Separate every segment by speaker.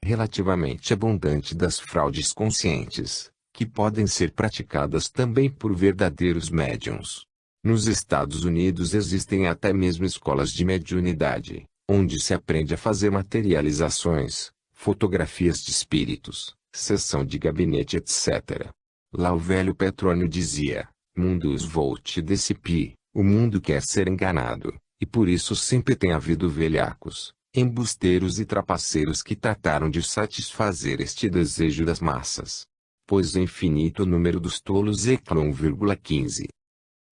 Speaker 1: relativamente abundante das fraudes conscientes, que podem ser praticadas também por verdadeiros médiuns. Nos Estados Unidos existem até mesmo escolas de mediunidade, onde se aprende a fazer materializações, fotografias de espíritos, sessão de gabinete etc. Lá o velho Petrônio dizia: mundus volt decipi, o mundo quer ser enganado, e por isso sempre tem havido velhacos, embusteiros e trapaceiros que trataram de satisfazer este desejo das massas. Pois o infinito número dos tolos é 1,15.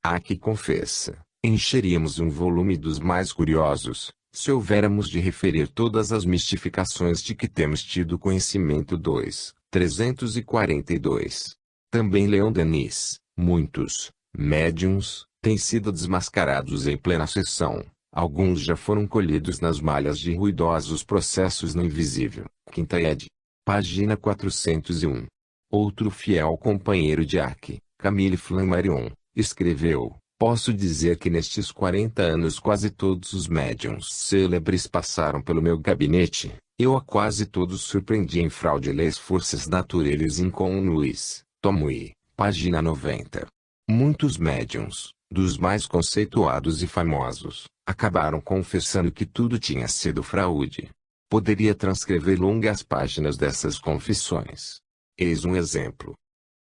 Speaker 1: Há que confessa, encheríamos um volume dos mais curiosos, se houvéramos de referir todas as mistificações de que temos tido conhecimento. 342. Também Leon Denis, muitos médiuns têm sido desmascarados em plena sessão, alguns já foram colhidos nas malhas de ruidosos processos no invisível. Quinta ed. Página 401. Outro fiel companheiro de Ark, Camille Flammarion, escreveu: posso dizer que nestes 40 anos quase todos os médiuns célebres passaram pelo meu gabinete, eu a quase todos surpreendi em fraude-lhes forças naturais incomuns. Tomui, página 90. Muitos médiuns, dos mais conceituados e famosos, acabaram confessando que tudo tinha sido fraude. Poderia transcrever longas páginas dessas confissões. Eis um exemplo.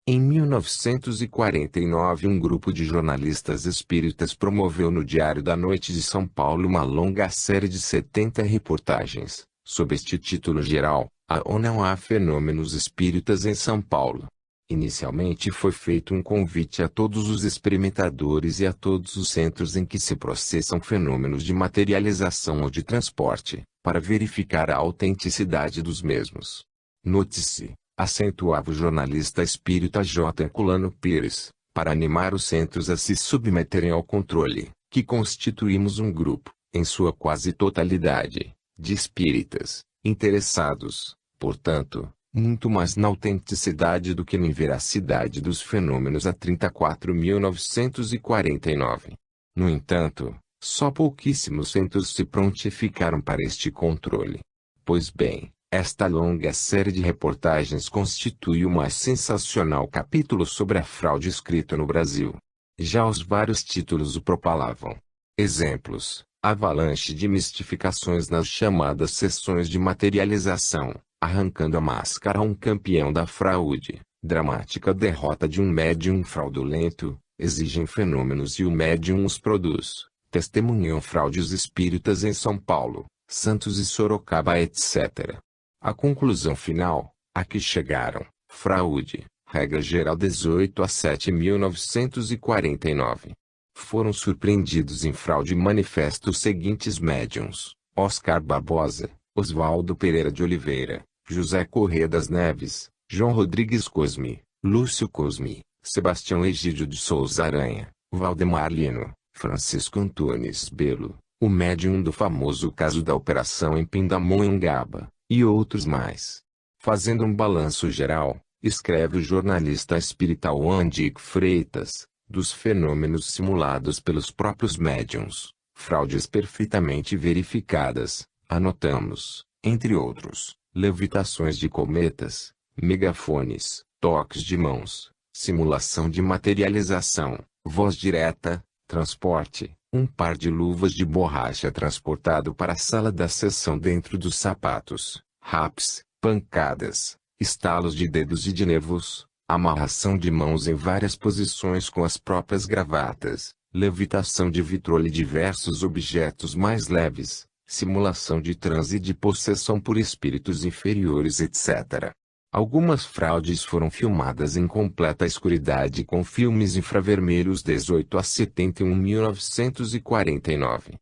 Speaker 1: Em 1949 um grupo de jornalistas espíritas promoveu no Diário da Noite de São Paulo uma longa série de 70 reportagens, sob este título geral: Há ou não há fenômenos espíritas em São Paulo? Inicialmente foi feito um convite a todos os experimentadores e a todos os centros em que se processam fenômenos de materialização ou de transporte, para verificar a autenticidade dos mesmos. Note-se, acentuava o jornalista espírita J. Herculano Pires, para animar os centros a se submeterem ao controle, que constituímos um grupo, em sua quase totalidade, de espíritas, interessados, portanto, muito mais na autenticidade do que na inveracidade dos fenômenos a 34.949. No entanto, só pouquíssimos centros se prontificaram para este controle. Pois bem, esta longa série de reportagens constitui o mais sensacional capítulo sobre a fraude escrito no Brasil. Já os vários títulos o propalavam. Exemplos: avalanche de mistificações nas chamadas sessões de materialização, arrancando a máscara a um campeão da fraude, dramática derrota de um médium fraudulento, exigem fenômenos e o médium os produz, testemunham fraudes espíritas em São Paulo, Santos e Sorocaba etc. A conclusão final, a que chegaram: fraude, regra geral 18 a 7.949. Foram surpreendidos em fraude manifesta os seguintes médiuns: Oscar Barbosa, Oswaldo Pereira de Oliveira, José Corrêa das Neves, João Rodrigues Cosme, Lúcio Cosme, Sebastião Egídio de Souza Aranha, Valdemar Lino, Francisco Antunes Belo, o médium do famoso caso da Operação em Pindamonhangaba, e outros mais. Fazendo um balanço geral, escreve o jornalista espírita Wandic Freitas, dos fenômenos simulados pelos próprios médiuns, fraudes perfeitamente verificadas, anotamos, entre outros, levitações de cometas, megafones, toques de mãos, simulação de materialização, voz direta, transporte, um par de luvas de borracha transportado para a sala da sessão dentro dos sapatos, raps, pancadas, estalos de dedos e de nervos, amarração de mãos em várias posições com as próprias gravatas, levitação de vitrole e diversos objetos mais leves, simulação de transe e de possessão por espíritos inferiores etc. Algumas fraudes foram filmadas em completa escuridade com filmes infravermelhos 18 a 71.949.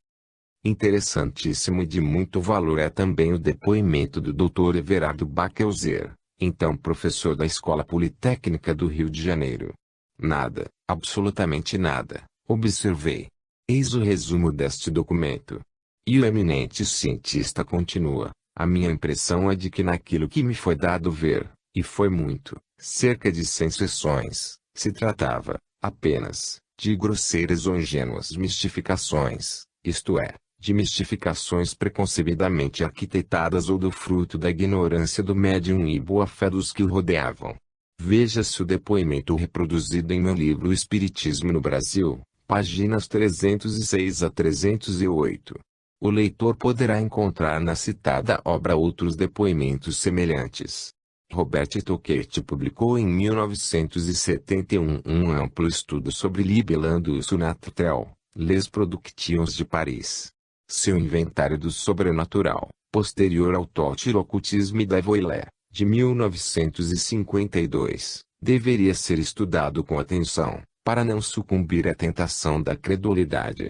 Speaker 1: Interessantíssimo e de muito valor é também o depoimento do Dr. Everardo Backelzer, então professor da Escola Politécnica do Rio de Janeiro. Nada, absolutamente nada, observei. Eis o resumo deste documento. E o eminente cientista continua: a minha impressão é de que naquilo que me foi dado ver, e foi muito, cerca de 100 sessões, se tratava, apenas, de grosseiras ou ingênuas mistificações, isto é, de mistificações preconcebidamente arquitetadas ou do fruto da ignorância do médium e boa-fé dos que o rodeavam. Veja-se o depoimento reproduzido em meu livro Espiritismo no Brasil, páginas 306 a 308. O leitor poderá encontrar na citada obra outros depoimentos semelhantes. Robert Tocqueville publicou em 1971 um amplo estudo sobre Libellando Sunatratel, Les Productions de Paris. Seu inventário do sobrenatural, posterior ao Tot l'occultisme d'Avoyle, de 1952, deveria ser estudado com atenção, para não sucumbir à tentação da credulidade.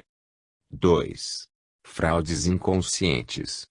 Speaker 1: 2. Fraudes inconscientes.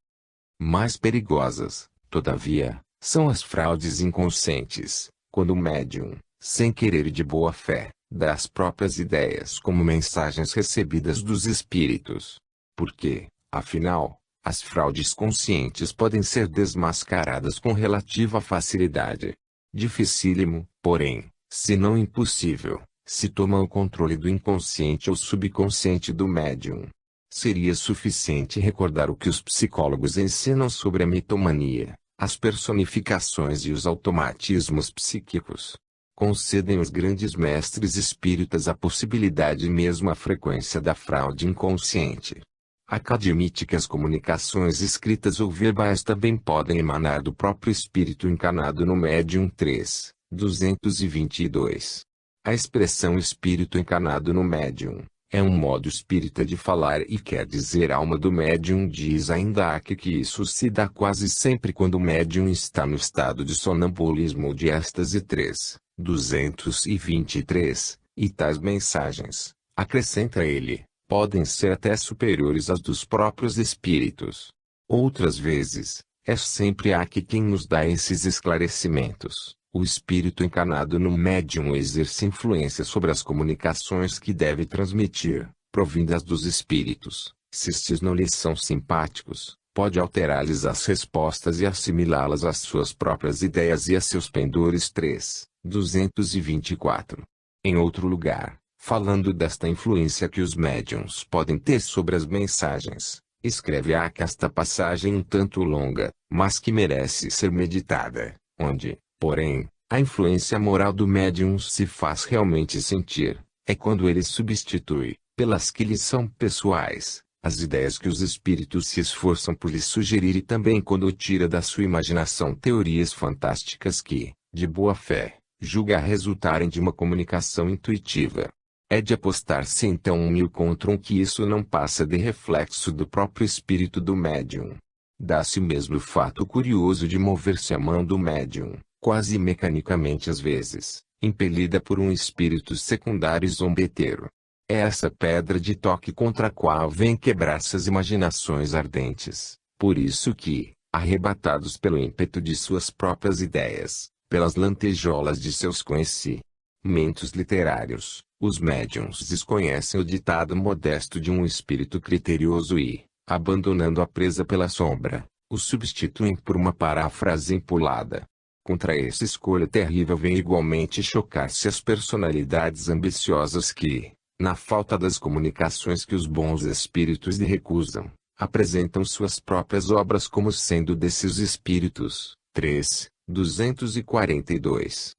Speaker 1: Mais perigosas, todavia, são as fraudes inconscientes, quando o médium, sem querer e de boa fé, dá as próprias ideias como mensagens recebidas dos espíritos. Porque, afinal, as fraudes conscientes podem ser desmascaradas com relativa facilidade. Dificílimo, porém, se não impossível, se toma o controle do inconsciente ou subconsciente do médium. Seria suficiente recordar o que os psicólogos ensinam sobre a mitomania, as personificações e os automatismos psíquicos. Concedem os grandes mestres espíritas a possibilidade e mesmo a frequência da fraude inconsciente. Academíticas comunicações escritas ou verbais também podem emanar do próprio espírito encarnado no médium 3, 222. A expressão espírito encarnado no médium é um modo espírita de falar e quer dizer alma do médium. Diz ainda que isso se dá quase sempre quando o médium está no estado de sonambulismo ou de êxtase 3, 223, e tais mensagens, acrescenta ele, podem ser até superiores às dos próprios espíritos. Outras vezes, é sempre quem nos dá esses esclarecimentos. O espírito encarnado no médium exerce influência sobre as comunicações que deve transmitir, provindas dos espíritos. Se estes não lhes são simpáticos, pode alterar-lhes as respostas e assimilá-las às suas próprias ideias e a seus pendores. 3, 224. Em outro lugar, falando desta influência que os médiums podem ter sobre as mensagens, escreve esta passagem um tanto longa, mas que merece ser meditada, onde, porém, a influência moral do médium se faz realmente sentir, é quando ele substitui, pelas que lhe são pessoais, as ideias que os espíritos se esforçam por lhe sugerir, e também quando tira da sua imaginação teorias fantásticas que, de boa fé, julga resultarem de uma comunicação intuitiva. É de apostar-se então 1000 contra 1 que isso não passa de reflexo do próprio espírito do médium. Dá-se mesmo o fato curioso de mover-se a mão do médium, quase mecanicamente às vezes, impelida por um espírito secundário zombeteiro. É essa pedra de toque contra a qual vem quebrar-se as imaginações ardentes. Por isso que, arrebatados pelo ímpeto de suas próprias ideias, pelas lantejoulas de seus conhecimentos literários, os médiuns desconhecem o ditado modesto de um espírito criterioso e, abandonando a presa pela sombra, o substituem por uma paráfrase empolada. Contra essa escolha terrível vem igualmente chocar-se as personalidades ambiciosas que, na falta das comunicações que os bons espíritos lhe recusam, apresentam suas próprias obras como sendo desses espíritos. 3, 242.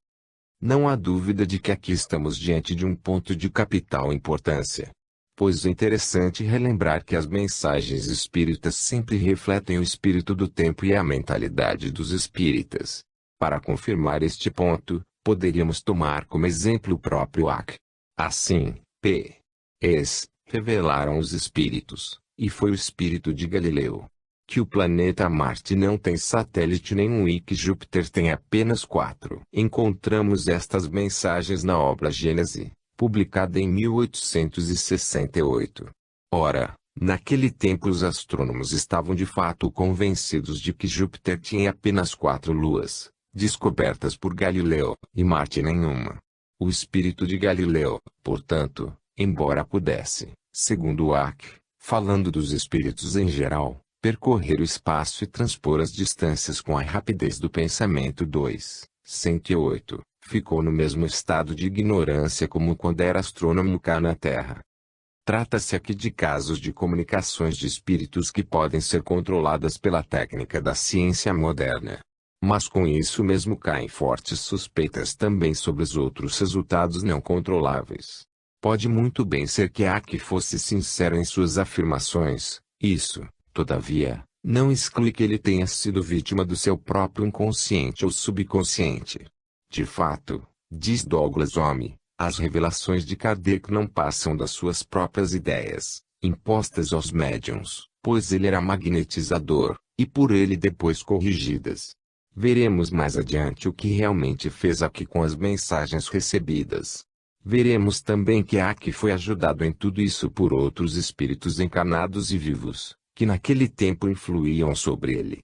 Speaker 1: Não há dúvida de que aqui estamos diante de um ponto de capital importância. Pois é interessante relembrar que as mensagens espíritas sempre refletem o espírito do tempo e a mentalidade dos espíritas. Para confirmar este ponto, poderíamos tomar como exemplo o próprio Ac. Assim, P.S. revelaram os espíritos, e foi o espírito de Galileu, que o planeta Marte não tem satélite nenhum e que Júpiter tem apenas 4. Encontramos estas mensagens na obra Gênese, publicada em 1868. Ora, naquele tempo os astrônomos estavam de fato convencidos de que Júpiter tinha apenas 4 luas, descobertas por Galileu, e Marte nenhuma. O espírito de Galileu, portanto, embora pudesse, segundo Ac, falando dos espíritos em geral, percorrer o espaço e transpor as distâncias com a rapidez do pensamento. 2, 108, ficou no mesmo estado de ignorância como quando era astrônomo cá na Terra. Trata-se aqui de casos de comunicações de espíritos que podem ser controladas pela técnica da ciência moderna. Mas com isso mesmo caem fortes suspeitas também sobre os outros resultados não controláveis. Pode muito bem ser que Aki fosse sincero em suas afirmações, isso, todavia, não exclui que ele tenha sido vítima do seu próprio inconsciente ou subconsciente. De fato, diz Douglas Home, as revelações de Kardec não passam das suas próprias ideias, impostas aos médiuns, pois ele era magnetizador, e por ele depois corrigidas. Veremos mais adiante o que realmente fez Aki com as mensagens recebidas. Veremos também que Aki foi ajudado em tudo isso por outros espíritos encarnados e vivos, que naquele tempo influíam sobre ele.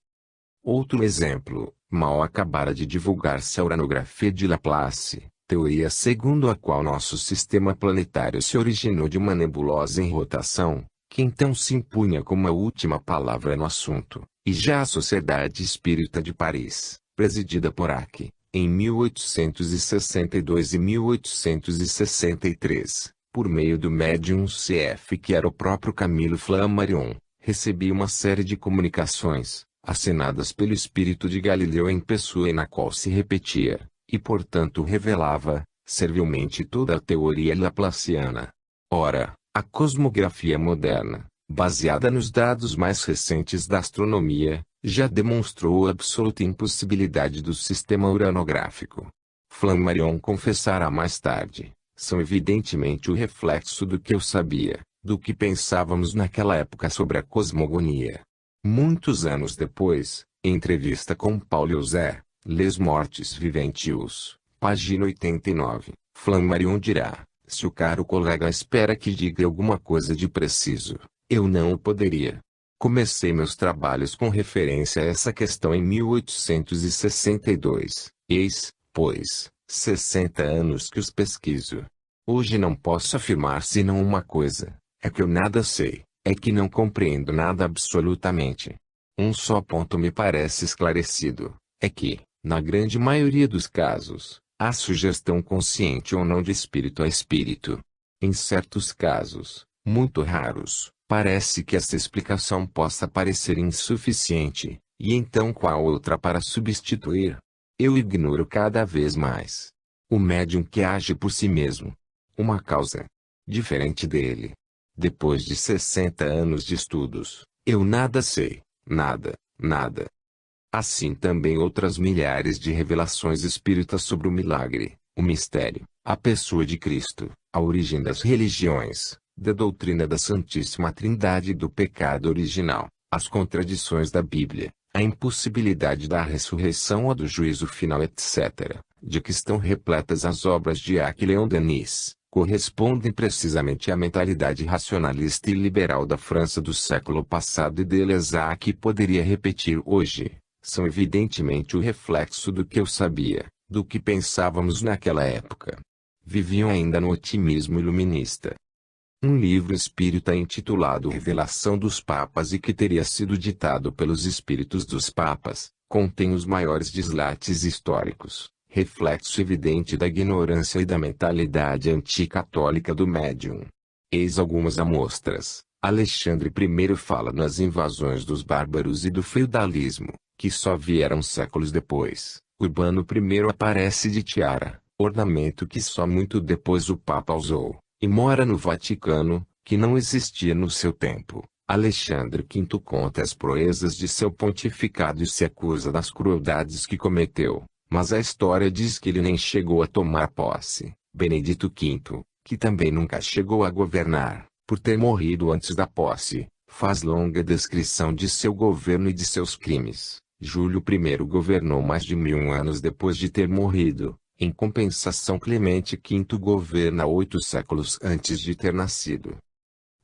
Speaker 1: Outro exemplo, Mal acabara de divulgar-se a uranografia de Laplace, teoria segundo a qual nosso sistema planetário se originou de uma nebulosa em rotação, que então se impunha como a última palavra no assunto, e já a Sociedade Espírita de Paris, presidida por Aki, em 1862 e 1863, por meio do médium CF que era o próprio Camilo Flammarion, recebia uma série de comunicações, assinadas pelo espírito de Galileu em pessoa e na qual se repetia, e portanto revelava, servilmente toda a teoria laplaciana. Ora, a cosmografia moderna, baseada nos dados mais recentes da astronomia, já demonstrou a absoluta impossibilidade do sistema uranográfico. Flammarion confessará mais tarde, são evidentemente o reflexo do que eu sabia, do que pensávamos naquela época sobre a cosmogonia. Muitos anos depois, em entrevista com Paulo José, Les Mortes Viventius, página 89, Flammarion dirá: se o caro colega espera que diga alguma coisa de preciso, eu não o poderia. Comecei meus trabalhos com referência a essa questão em 1862, eis, pois, 60 anos que os pesquiso. Hoje não posso afirmar senão uma coisa, é que eu nada sei, é que não compreendo nada absolutamente. Um só ponto me parece esclarecido, é que, na grande maioria dos casos, há sugestão consciente ou não de espírito a espírito. Em certos casos, muito raros, parece que essa explicação possa parecer insuficiente, e então qual outra para substituir? Eu ignoro cada vez mais. O médium que age por si mesmo. Uma causa. Diferente dele. Depois de 60 anos de estudos, eu nada sei, nada, nada. Assim também outras milhares de revelações espíritas sobre o milagre, o mistério, a pessoa de Cristo, a origem das religiões, da doutrina da Santíssima Trindade e do pecado original, as contradições da Bíblia, a impossibilidade da ressurreição ou do juízo final etc., de que estão repletas as obras de Jacques Léon Denis, correspondem precisamente à mentalidade racionalista e liberal da França do século passado e Deleuze que poderia repetir hoje, são evidentemente o reflexo do que eu sabia, do que pensávamos naquela época. Viviam ainda no otimismo iluminista. Um livro espírita intitulado Revelação dos Papas e que teria sido ditado pelos espíritos dos papas, contém os maiores dislates históricos, reflexo evidente da ignorância e da mentalidade anticatólica do médium. Eis algumas amostras. Alexandre I fala nas invasões dos bárbaros e do feudalismo, que só vieram séculos depois. Urbano I aparece de tiara, ornamento que só muito depois o Papa usou, e mora no Vaticano, que não existia no seu tempo. Alexandre V conta as proezas de seu pontificado e se acusa das crueldades que cometeu, mas a história diz que ele nem chegou a tomar posse. Benedito V, que também nunca chegou a governar, por ter morrido antes da posse, faz longa descrição de seu governo e de seus crimes. Júlio I governou mais de 1000 anos depois de ter morrido. Em compensação, Clemente V governa 8 séculos antes de ter nascido.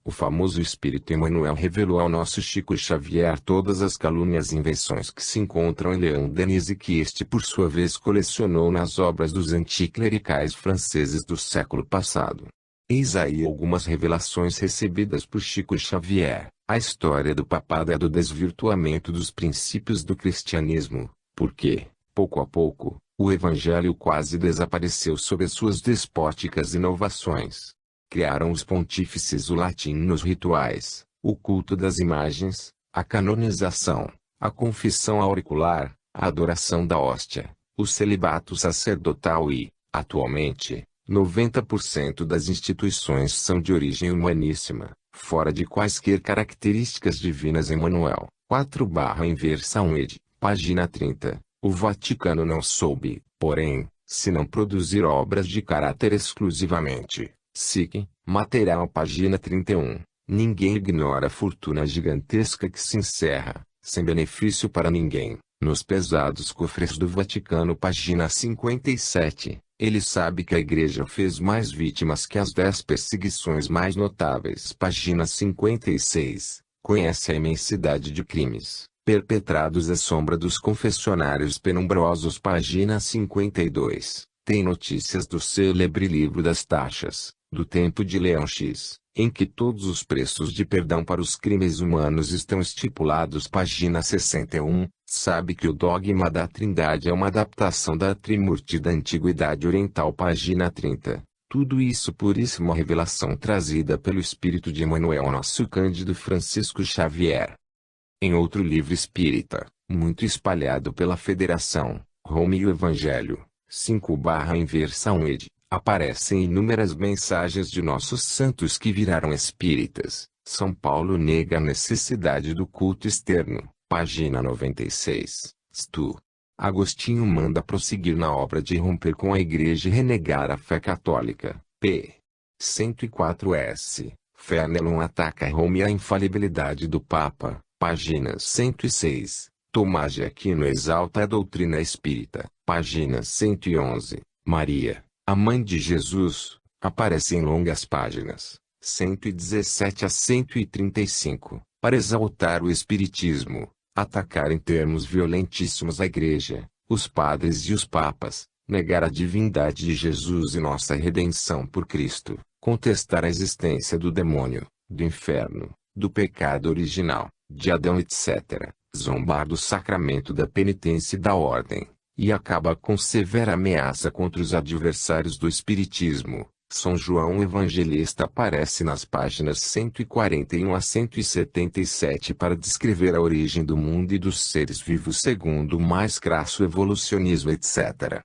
Speaker 1: O famoso espírito Emmanuel revelou ao nosso Chico Xavier todas as calúnias e invenções que se encontram em Leon Denis e que este por sua vez colecionou nas obras dos anticlericais franceses do século passado. Eis aí algumas revelações recebidas por Chico Xavier. A história do papado é do desvirtuamento dos princípios do cristianismo, porque, pouco a pouco, o evangelho quase desapareceu sob as suas despóticas inovações. criaram os pontífices o latim nos rituais, o culto das imagens, a canonização, a confissão auricular, a adoração da hóstia, o celibato sacerdotal e, atualmente, 90% das instituições são de origem humaníssima, fora de quaisquer características divinas. Emmanuel, 4/Inversão ed. Página 30. O Vaticano não soube, porém, se não produzir obras de caráter exclusivamente psíquico, material. Página 31. Ninguém ignora a fortuna gigantesca que se encerra, sem benefício para ninguém, nos pesados cofres do Vaticano. Página 57. Ele sabe que a Igreja fez mais vítimas que as 10 perseguições mais notáveis. Página 56. Conhece a imensidade de crimes perpetrados à sombra dos confessionários penumbrosos. Página 52. Tem notícias do célebre livro das taxas, do tempo de Leão X, em que todos os preços de perdão para os crimes humanos estão estipulados. Página 61. Sabe que o dogma da Trindade é uma adaptação da Trimurti da Antiguidade Oriental. Página 30. Tudo isso puríssima revelação trazida pelo Espírito de Emmanuel Nosso Cândido Francisco Xavier. Em outro livro espírita, muito espalhado pela Federação, Rome e o Evangelho, 5/Inversão ed. Aparecem inúmeras mensagens de nossos santos que viraram espíritas. São Paulo nega a necessidade do culto externo. Página 96. Stu. Agostinho manda prosseguir na obra de romper com a Igreja e renegar a fé católica. P. 104s. Fenelon ataca Rome e a infalibilidade do Papa. Página 106. Tomás de Aquino exalta a doutrina espírita. Página 111. Maria, a mãe de Jesus, aparece em longas páginas, 117 a 135, para exaltar o espiritismo, atacar em termos violentíssimos a Igreja, os padres e os papas, negar a divindade de Jesus e nossa redenção por Cristo, contestar a existência do demônio, do inferno, do pecado original, de Adão, etc., zombar do sacramento da penitência e da ordem, e acaba com severa ameaça contra os adversários do Espiritismo. São João Evangelista aparece nas páginas 141 a 177 para descrever a origem do mundo e dos seres vivos segundo o mais crasso evolucionismo, etc.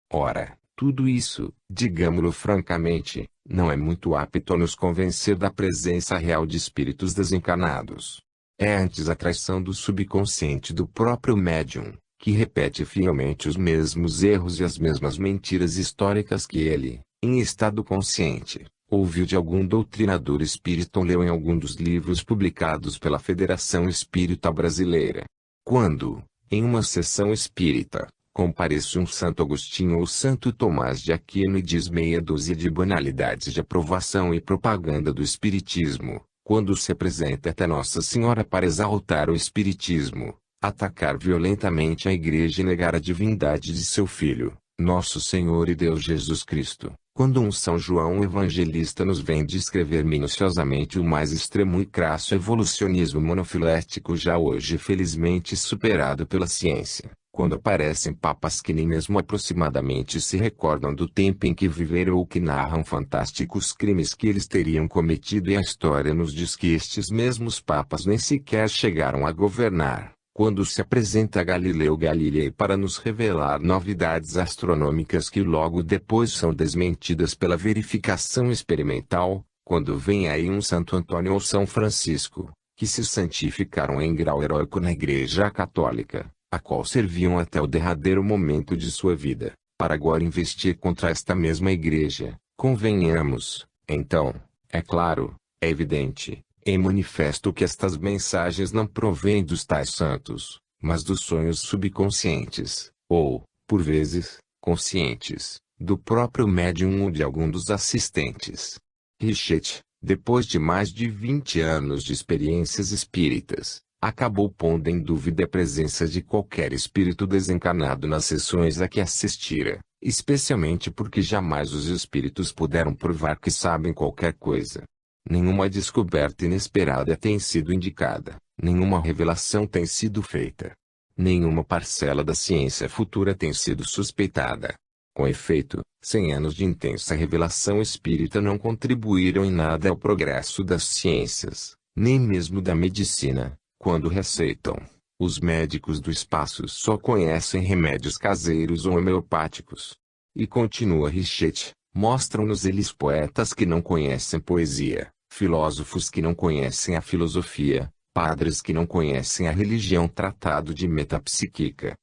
Speaker 1: Ora, tudo isso, digámo-lo francamente, não é muito apto a nos convencer da presença real de espíritos desencarnados. É antes a traição do subconsciente do próprio médium, que repete fielmente os mesmos erros e as mesmas mentiras históricas que ele, em estado consciente, ouviu de algum doutrinador espírita ou leu em algum dos livros publicados pela Federação Espírita Brasileira. Quando, em uma sessão espírita, comparece um Santo Agostinho ou Santo Tomás de Aquino e diz meia dúzia de banalidades de aprovação e propaganda do espiritismo, quando se apresenta até Nossa Senhora para exaltar o espiritismo, atacar violentamente a Igreja e negar a divindade de seu Filho, nosso Senhor e Deus Jesus Cristo, quando um São João Evangelista nos vem descrever minuciosamente o mais extremo e crasso evolucionismo monofilético já hoje felizmente superado pela ciência, quando aparecem papas que nem mesmo aproximadamente se recordam do tempo em que viveram ou que narram fantásticos crimes que eles teriam cometido, e a história nos diz que estes mesmos papas nem sequer chegaram a governar, quando se apresenta Galileu Galilei para nos revelar novidades astronômicas que logo depois são desmentidas pela verificação experimental, quando vem aí um Santo Antônio ou São Francisco, que se santificaram em grau heróico na Igreja Católica, a qual serviam até o derradeiro momento de sua vida, para agora investir contra esta mesma Igreja. Convenhamos, então, é claro, é evidente, é manifesto que estas mensagens não provêm dos tais santos, mas dos sonhos subconscientes, ou, por vezes, conscientes, do próprio médium ou de algum dos assistentes. Richet, depois de mais de 20 anos de experiências espíritas, acabou pondo em dúvida a presença de qualquer espírito desencarnado nas sessões a que assistira, especialmente porque jamais os espíritos puderam provar que sabem qualquer coisa. Nenhuma descoberta inesperada tem sido indicada, nenhuma revelação tem sido feita. Nenhuma parcela da ciência futura tem sido suspeitada. Com efeito, 100 anos de intensa revelação espírita não contribuíram em nada ao progresso das ciências, nem mesmo da medicina, quando receitam. Os médicos do espaço só conhecem remédios caseiros ou homeopáticos. E continua Richetti, mostram-nos eles poetas que não conhecem poesia, filósofos que não conhecem a filosofia, padres que não conhecem a religião. Tratado de Metapsíquica,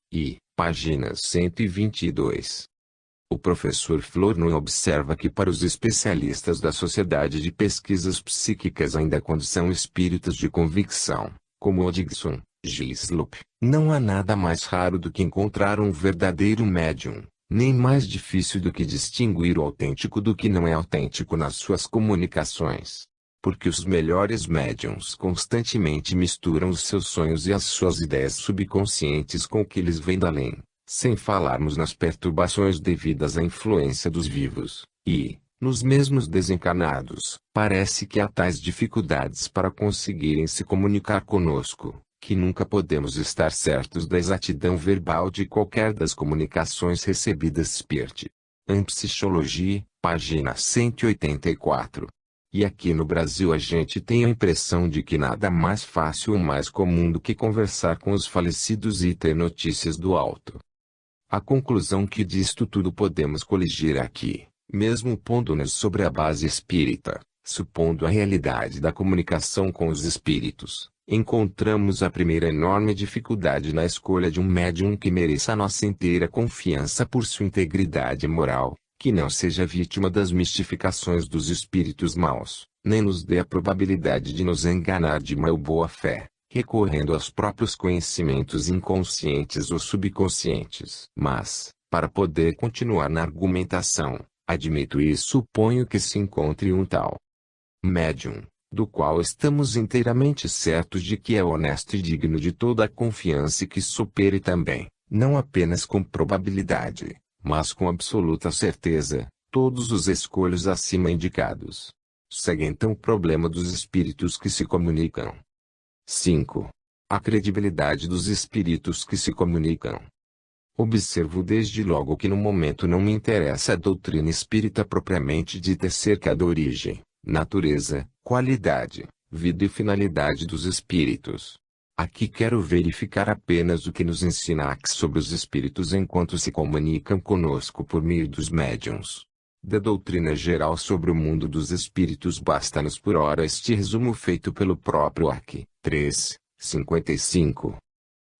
Speaker 1: páginas 122. O professor Flournoy observa que para os especialistas da Sociedade de Pesquisas Psíquicas, ainda quando são espíritos de convicção, como Odgson, Gislop, não há nada mais raro do que encontrar um verdadeiro médium, nem mais difícil do que distinguir o autêntico do que não é autêntico nas suas comunicações. Porque os melhores médiums constantemente misturam os seus sonhos e as suas ideias subconscientes com o que lhes vem da além, sem falarmos nas perturbações devidas à influência dos vivos, e, nos mesmos desencarnados, parece que há tais dificuldades para conseguirem se comunicar conosco, que nunca podemos estar certos da exatidão verbal de qualquer das comunicações recebidas. Spirit and Psychology, página 184. E aqui no Brasil a gente tem a impressão de que nada mais fácil ou mais comum do que conversar com os falecidos e ter notícias do alto. A conclusão que disto tudo podemos coligir aqui, mesmo pondo-nos sobre a base espírita, supondo a realidade da comunicação com os espíritos, encontramos a primeira enorme dificuldade na escolha de um médium que mereça a nossa inteira confiança por sua integridade moral, que não seja vítima das mistificações dos espíritos maus, nem nos dê a probabilidade de nos enganar de má ou boa fé, recorrendo aos próprios conhecimentos inconscientes ou subconscientes. Mas, para poder continuar na argumentação, admito e suponho que se encontre um tal médium, do qual estamos inteiramente certos de que é honesto e digno de toda a confiança e que supere também, não apenas com probabilidade, mas com absoluta certeza, todos os escolhos acima indicados. Segue então o problema dos espíritos que se comunicam. 5. A credibilidade dos espíritos que se comunicam. Observo desde logo que no momento não me interessa a doutrina espírita propriamente dita acerca da origem, natureza, qualidade, vida e finalidade dos espíritos. Aqui quero verificar apenas o que nos ensina Axe sobre os espíritos enquanto se comunicam conosco por meio dos médiuns. Da doutrina geral sobre o mundo dos espíritos basta-nos por ora este resumo feito pelo próprio Axe. 3:55.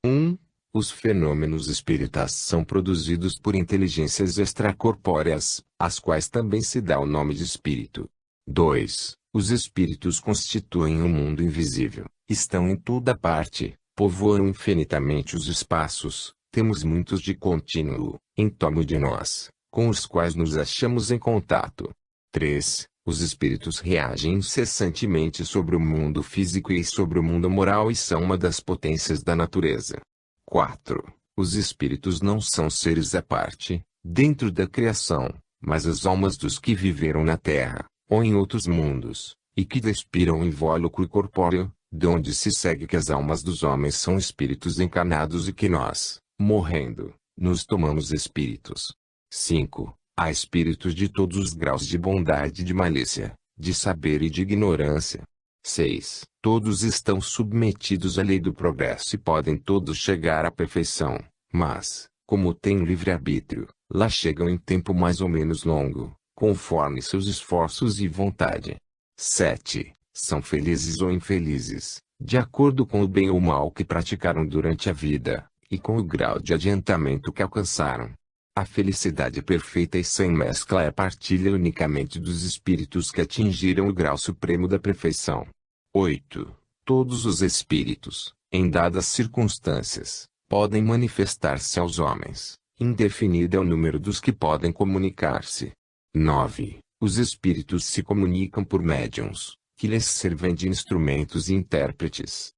Speaker 1: 1. Os fenômenos espíritas são produzidos por inteligências extracorpóreas, às quais também se dá o nome de espírito. 2. Os espíritos constituem um mundo invisível, estão em toda parte, povoam infinitamente os espaços, temos muitos de contínuo, em torno de nós, com os quais nos achamos em contato. 3. Os espíritos reagem incessantemente sobre o mundo físico e sobre o mundo moral e são uma das potências da natureza. 4. Os espíritos não são seres à parte, dentro da criação, mas as almas dos que viveram na Terra, ou em outros mundos, e que respiram o invólucro corpóreo, de onde se segue que as almas dos homens são espíritos encarnados e que nós, morrendo, nos tomamos espíritos. 5. Há espíritos de todos os graus de bondade e de malícia, de saber e de ignorância. 6. Todos estão submetidos à lei do progresso e podem todos chegar à perfeição, mas, como têm livre-arbítrio, lá chegam em tempo mais ou menos longo, conforme seus esforços e vontade. 7. São felizes ou infelizes, de acordo com o bem ou o mal que praticaram durante a vida, e com o grau de adiantamento que alcançaram. A felicidade perfeita e sem mescla é partilha unicamente dos espíritos que atingiram o grau supremo da perfeição. 8. Todos os espíritos, em dadas circunstâncias, podem manifestar-se aos homens, indefinido é o número dos que podem comunicar-se. 9. Os espíritos se comunicam por médiuns, que lhes servem de instrumentos e intérpretes.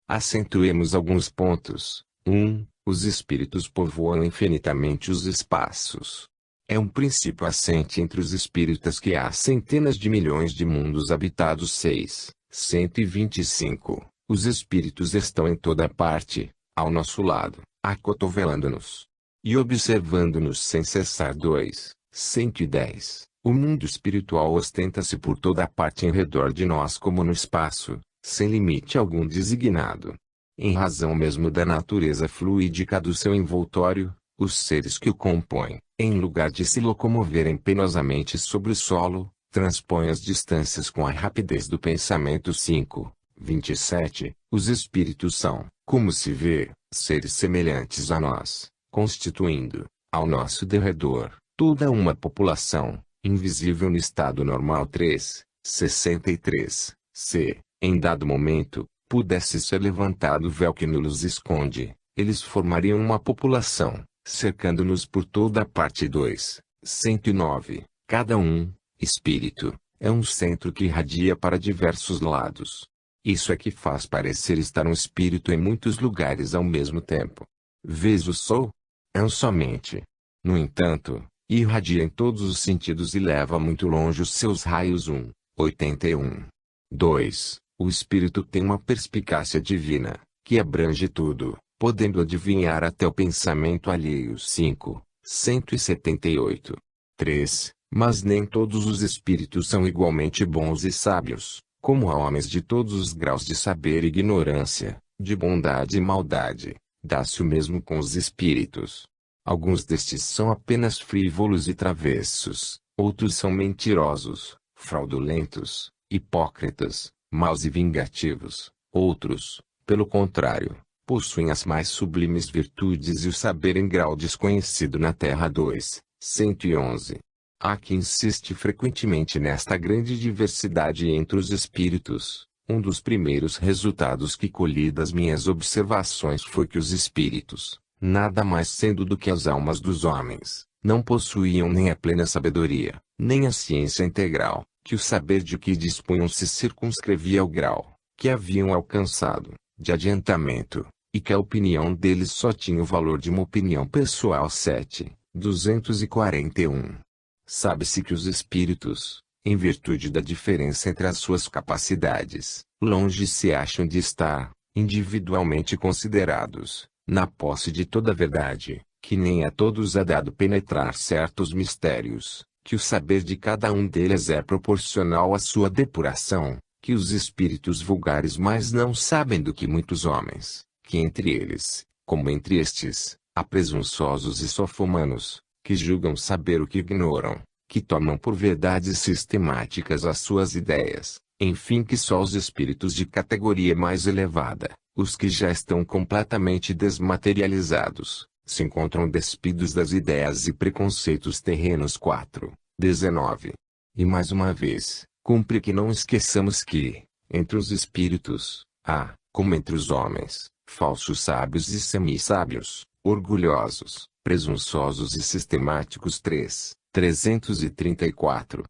Speaker 1: Acentuemos alguns pontos. 1. Os espíritos povoam infinitamente os espaços. É um princípio assente entre os espíritas que há centenas de milhões de mundos habitados. 6. 125. Os espíritos estão em toda parte, ao nosso lado, acotovelando-nos. e observando-nos sem cessar. 2. 110. O mundo espiritual ostenta-se por toda a parte em redor de nós como no espaço, sem limite algum designado. Em razão mesmo da natureza fluídica do seu envoltório, os seres que o compõem, em lugar de se locomoverem penosamente sobre o solo, transpõem as distâncias com a rapidez do pensamento. 5. 27. Os espíritos são, como se vê, seres semelhantes a nós, constituindo, ao nosso derredor, toda uma população, invisível no estado normal. 3. 63. Se, em dado momento, pudesse ser levantado o véu que nos esconde, eles formariam uma população, cercando-nos por toda a parte. 2. 109. Cada um, espírito, é um centro que irradia para diversos lados. Isso é que faz parecer estar um espírito em muitos lugares ao mesmo tempo. Vês o sol? É um somente. No entanto, irradia em todos os sentidos e leva muito longe os seus raios. 1. 81. 2. O espírito tem uma perspicácia divina, que abrange tudo, podendo adivinhar até o pensamento alheio. 5. 178. 3. Mas nem todos os espíritos são igualmente bons e sábios, como há homens de todos os graus de saber e ignorância, de bondade e maldade. Dá-se o mesmo com os espíritos. Alguns destes são apenas frívolos e travessos, outros são mentirosos, fraudulentos, hipócritas, maus e vingativos. Outros, pelo contrário, possuem as mais sublimes virtudes e o saber em grau desconhecido na terra. 2. 111. Há quem insiste frequentemente nesta grande diversidade entre os espíritos. Um dos primeiros resultados que colhi das minhas observações foi que os espíritos, nada mais sendo do que as almas dos homens, não possuíam nem a plena sabedoria, nem a ciência integral, que o saber de que dispunham se circunscrevia ao grau que haviam alcançado, de adiantamento, e que a opinião deles só tinha o valor de uma opinião pessoal. 7. 241. Sabe-se que os espíritos, em virtude da diferença entre as suas capacidades, longe se acham de estar, individualmente considerados, na posse de toda a verdade, que nem a todos é dado penetrar certos mistérios, que o saber de cada um deles é proporcional à sua depuração, que os espíritos vulgares mais não sabem do que muitos homens, que entre eles, como entre estes, há presunçosos e sofomanos, que julgam saber o que ignoram, que tomam por verdades sistemáticas as suas ideias, enfim, que só os espíritos de categoria mais elevada, os que já estão completamente desmaterializados, se encontram despidos das ideias e preconceitos terrenos. 4. 19. E mais uma vez, cumpre que não esqueçamos que, entre os espíritos, há, como entre os homens, falsos sábios e semi-sábios, orgulhosos, presunçosos e sistemáticos. 3. 334.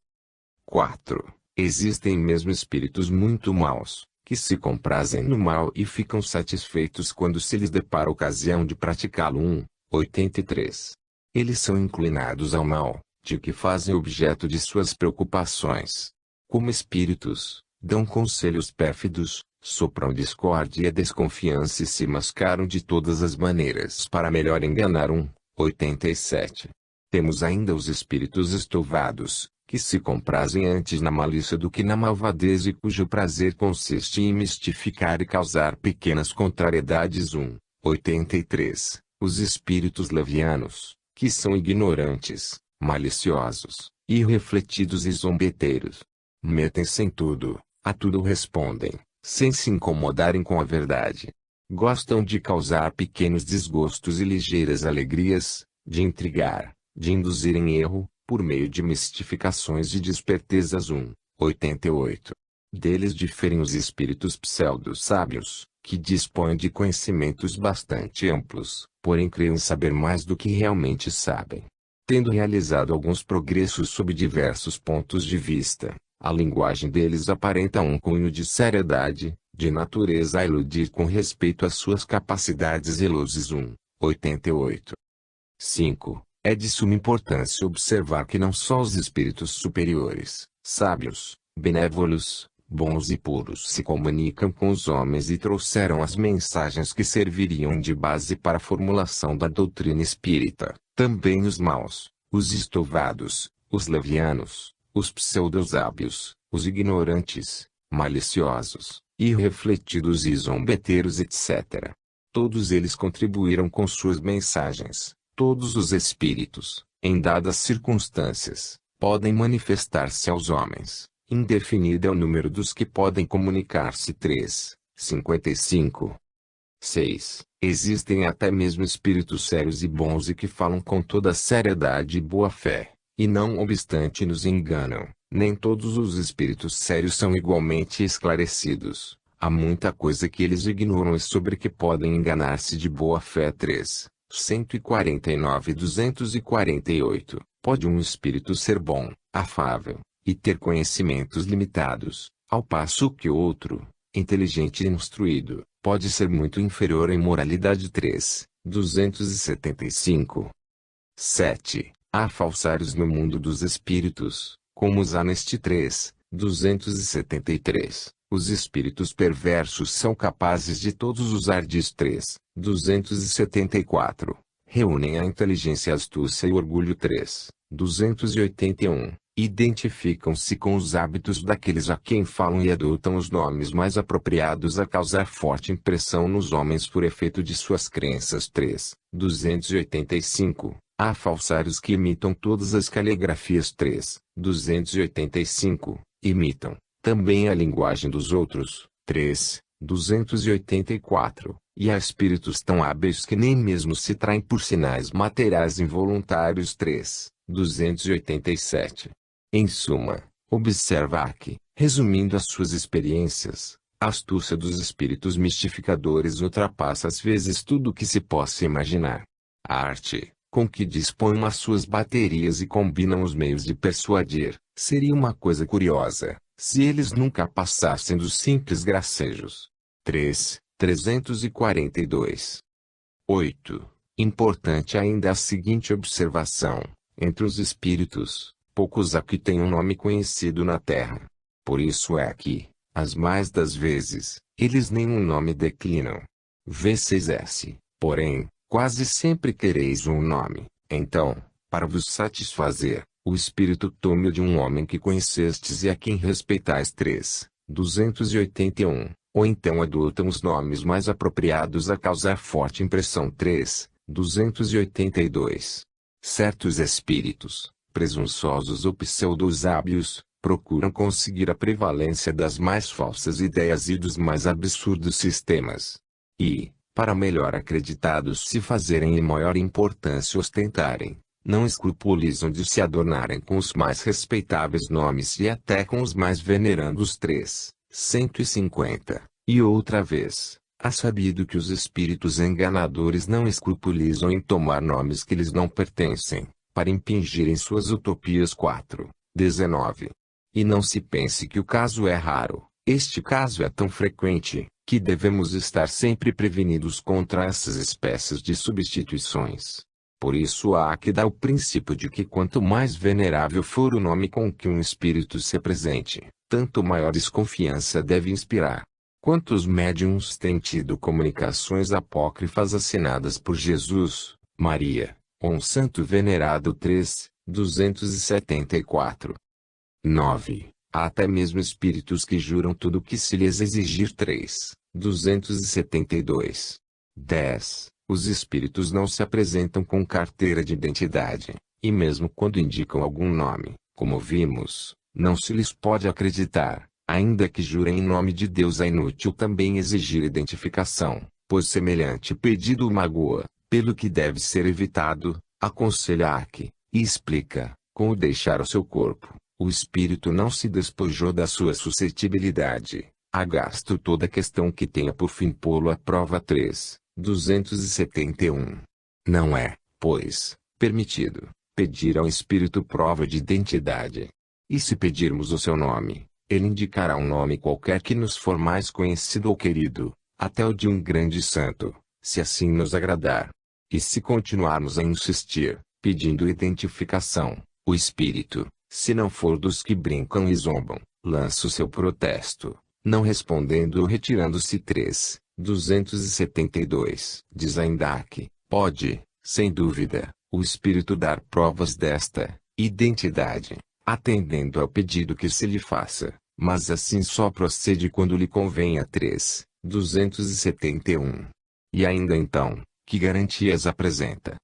Speaker 1: 4. Existem mesmo espíritos muito maus, que se comprazem no mal e ficam satisfeitos quando se lhes depara a ocasião de praticá-lo. 1. 83. Eles são inclinados ao mal, de que fazem objeto de suas preocupações. Como espíritos, dão conselhos pérfidos, sopram discórdia e desconfiança e se mascaram de todas as maneiras para melhor enganar. 1. 87. Temos ainda os espíritos estouvados, que se comprazem antes na malícia do que na malvadez e cujo prazer consiste em mistificar e causar pequenas contrariedades. 1. 83. Os espíritos levianos, que são ignorantes, maliciosos, irrefletidos e zombeteiros. Metem-se em tudo, a tudo respondem, sem se incomodarem com a verdade. Gostam de causar pequenos desgostos e ligeiras alegrias, de intrigar, de induzir em erro, por meio de mistificações e de espertezas. 1. 88. Deles diferem os espíritos pseudo-sábios, que dispõem de conhecimentos bastante amplos, porém creem saber mais do que realmente sabem. Tendo realizado alguns progressos sob diversos pontos de vista, a linguagem deles aparenta um cunho de seriedade, de natureza a iludir com respeito às suas capacidades e luzes. 1. 88. 5. É de suma importância observar que não só os espíritos superiores, sábios, benévolos, bons e puros se comunicam com os homens e trouxeram as mensagens que serviriam de base para a formulação da doutrina espírita. Também os maus, os estovados, os levianos, os pseudo-sábios, os ignorantes, maliciosos, irrefletidos e zombeteiros, etc. Todos eles contribuíram com suas mensagens. Todos os espíritos, em dadas circunstâncias, podem manifestar-se aos homens. Indefinido é o número dos que podem comunicar-se. 3. 55. 6. Existem até mesmo espíritos sérios e bons e que falam com toda seriedade e boa fé, e não obstante nos enganam. Nem todos os espíritos sérios são igualmente esclarecidos. Há muita coisa que eles ignoram e sobre que podem enganar-se de boa fé. 3. 149 e 248. Pode um espírito ser bom, afável, e ter conhecimentos limitados, ao passo que outro, inteligente e instruído, pode ser muito inferior em moralidade. 3. 275. 7. Há falsários no mundo dos espíritos, como os há neste. 3. 273. Os espíritos perversos são capazes de todos os ardis. 3. 274. Reúnem a inteligência, a astúcia e o orgulho. 3. 281. Identificam-se com os hábitos daqueles a quem falam e adotam os nomes mais apropriados a causar forte impressão nos homens por efeito de suas crenças. 3. 285. Há falsários que imitam todas as caligrafias. 3. 285. Imitam também a linguagem dos outros. 3. 284. E há espíritos tão hábeis que nem mesmo se traem por sinais materiais involuntários. 3. 287. Em suma, observa aqui, resumindo as suas experiências, a astúcia dos espíritos mistificadores ultrapassa às vezes tudo o que se possa imaginar. A arte, com que dispõem as suas baterias e combinam os meios de persuadir, seria uma coisa curiosa, se eles nunca passassem dos simples gracejos. 3. 342. 8. Importante ainda a seguinte observação: entre os espíritos, poucos há que têm um nome conhecido na terra. Por isso é que, as mais das vezes, eles nenhum nome declinam. V6S, porém, quase sempre quereis um nome. Então, para vos satisfazer, o espírito tome de um homem que conhecestes e a quem respeitais. 3. 281. Ou então adotam os nomes mais apropriados a causar forte impressão. 3. 282. Certos espíritos, presunçosos ou pseudo-sábios, procuram conseguir a prevalência das mais falsas ideias e dos mais absurdos sistemas. E, para melhor acreditados se fazerem e maior importância ostentarem, não escrupulizam de se adornarem com os mais respeitáveis nomes e até com os mais venerandos. 3. 150. E outra vez, há sabido que os espíritos enganadores não escrupulizam em tomar nomes que lhes não pertencem, para impingirem suas utopias. 4. 19. E não se pense que o caso é raro, este caso é tão frequente, que devemos estar sempre prevenidos contra essas espécies de substituições. Por isso há que dar o princípio de que quanto mais venerável for o nome com que um espírito se apresente, tanto maior desconfiança deve inspirar. Quantos médiuns têm tido comunicações apócrifas assinadas por Jesus, Maria, ou um santo venerado? 3. 274. 9. Há até mesmo espíritos que juram tudo o que se lhes exigir. 3. 272. 10. Os espíritos não se apresentam com carteira de identidade, e mesmo quando indicam algum nome, como vimos, não se lhes pode acreditar, ainda que jurem em nome de Deus. É inútil também exigir identificação, pois semelhante pedido o magoa, pelo que deve ser evitado. Aconselha aqui, e explica, com o deixar o seu corpo, o espírito não se despojou da sua suscetibilidade, agasto toda questão que tenha por fim pô-lo à prova. 3. 271. Não é, pois, permitido pedir ao espírito prova de identidade. E se pedirmos o seu nome, ele indicará um nome qualquer que nos for mais conhecido ou querido, até o de um grande santo, se assim nos agradar. E se continuarmos a insistir, pedindo identificação, o espírito, se não for dos que brincam e zombam, lança o seu protesto, não respondendo ou retirando-se. 3. 272. Diz ainda que, pode, sem dúvida, o espírito dar provas desta identidade, atendendo ao pedido que se lhe faça, mas assim só procede quando lhe convenha. 3. 271. E ainda então, que garantias apresenta?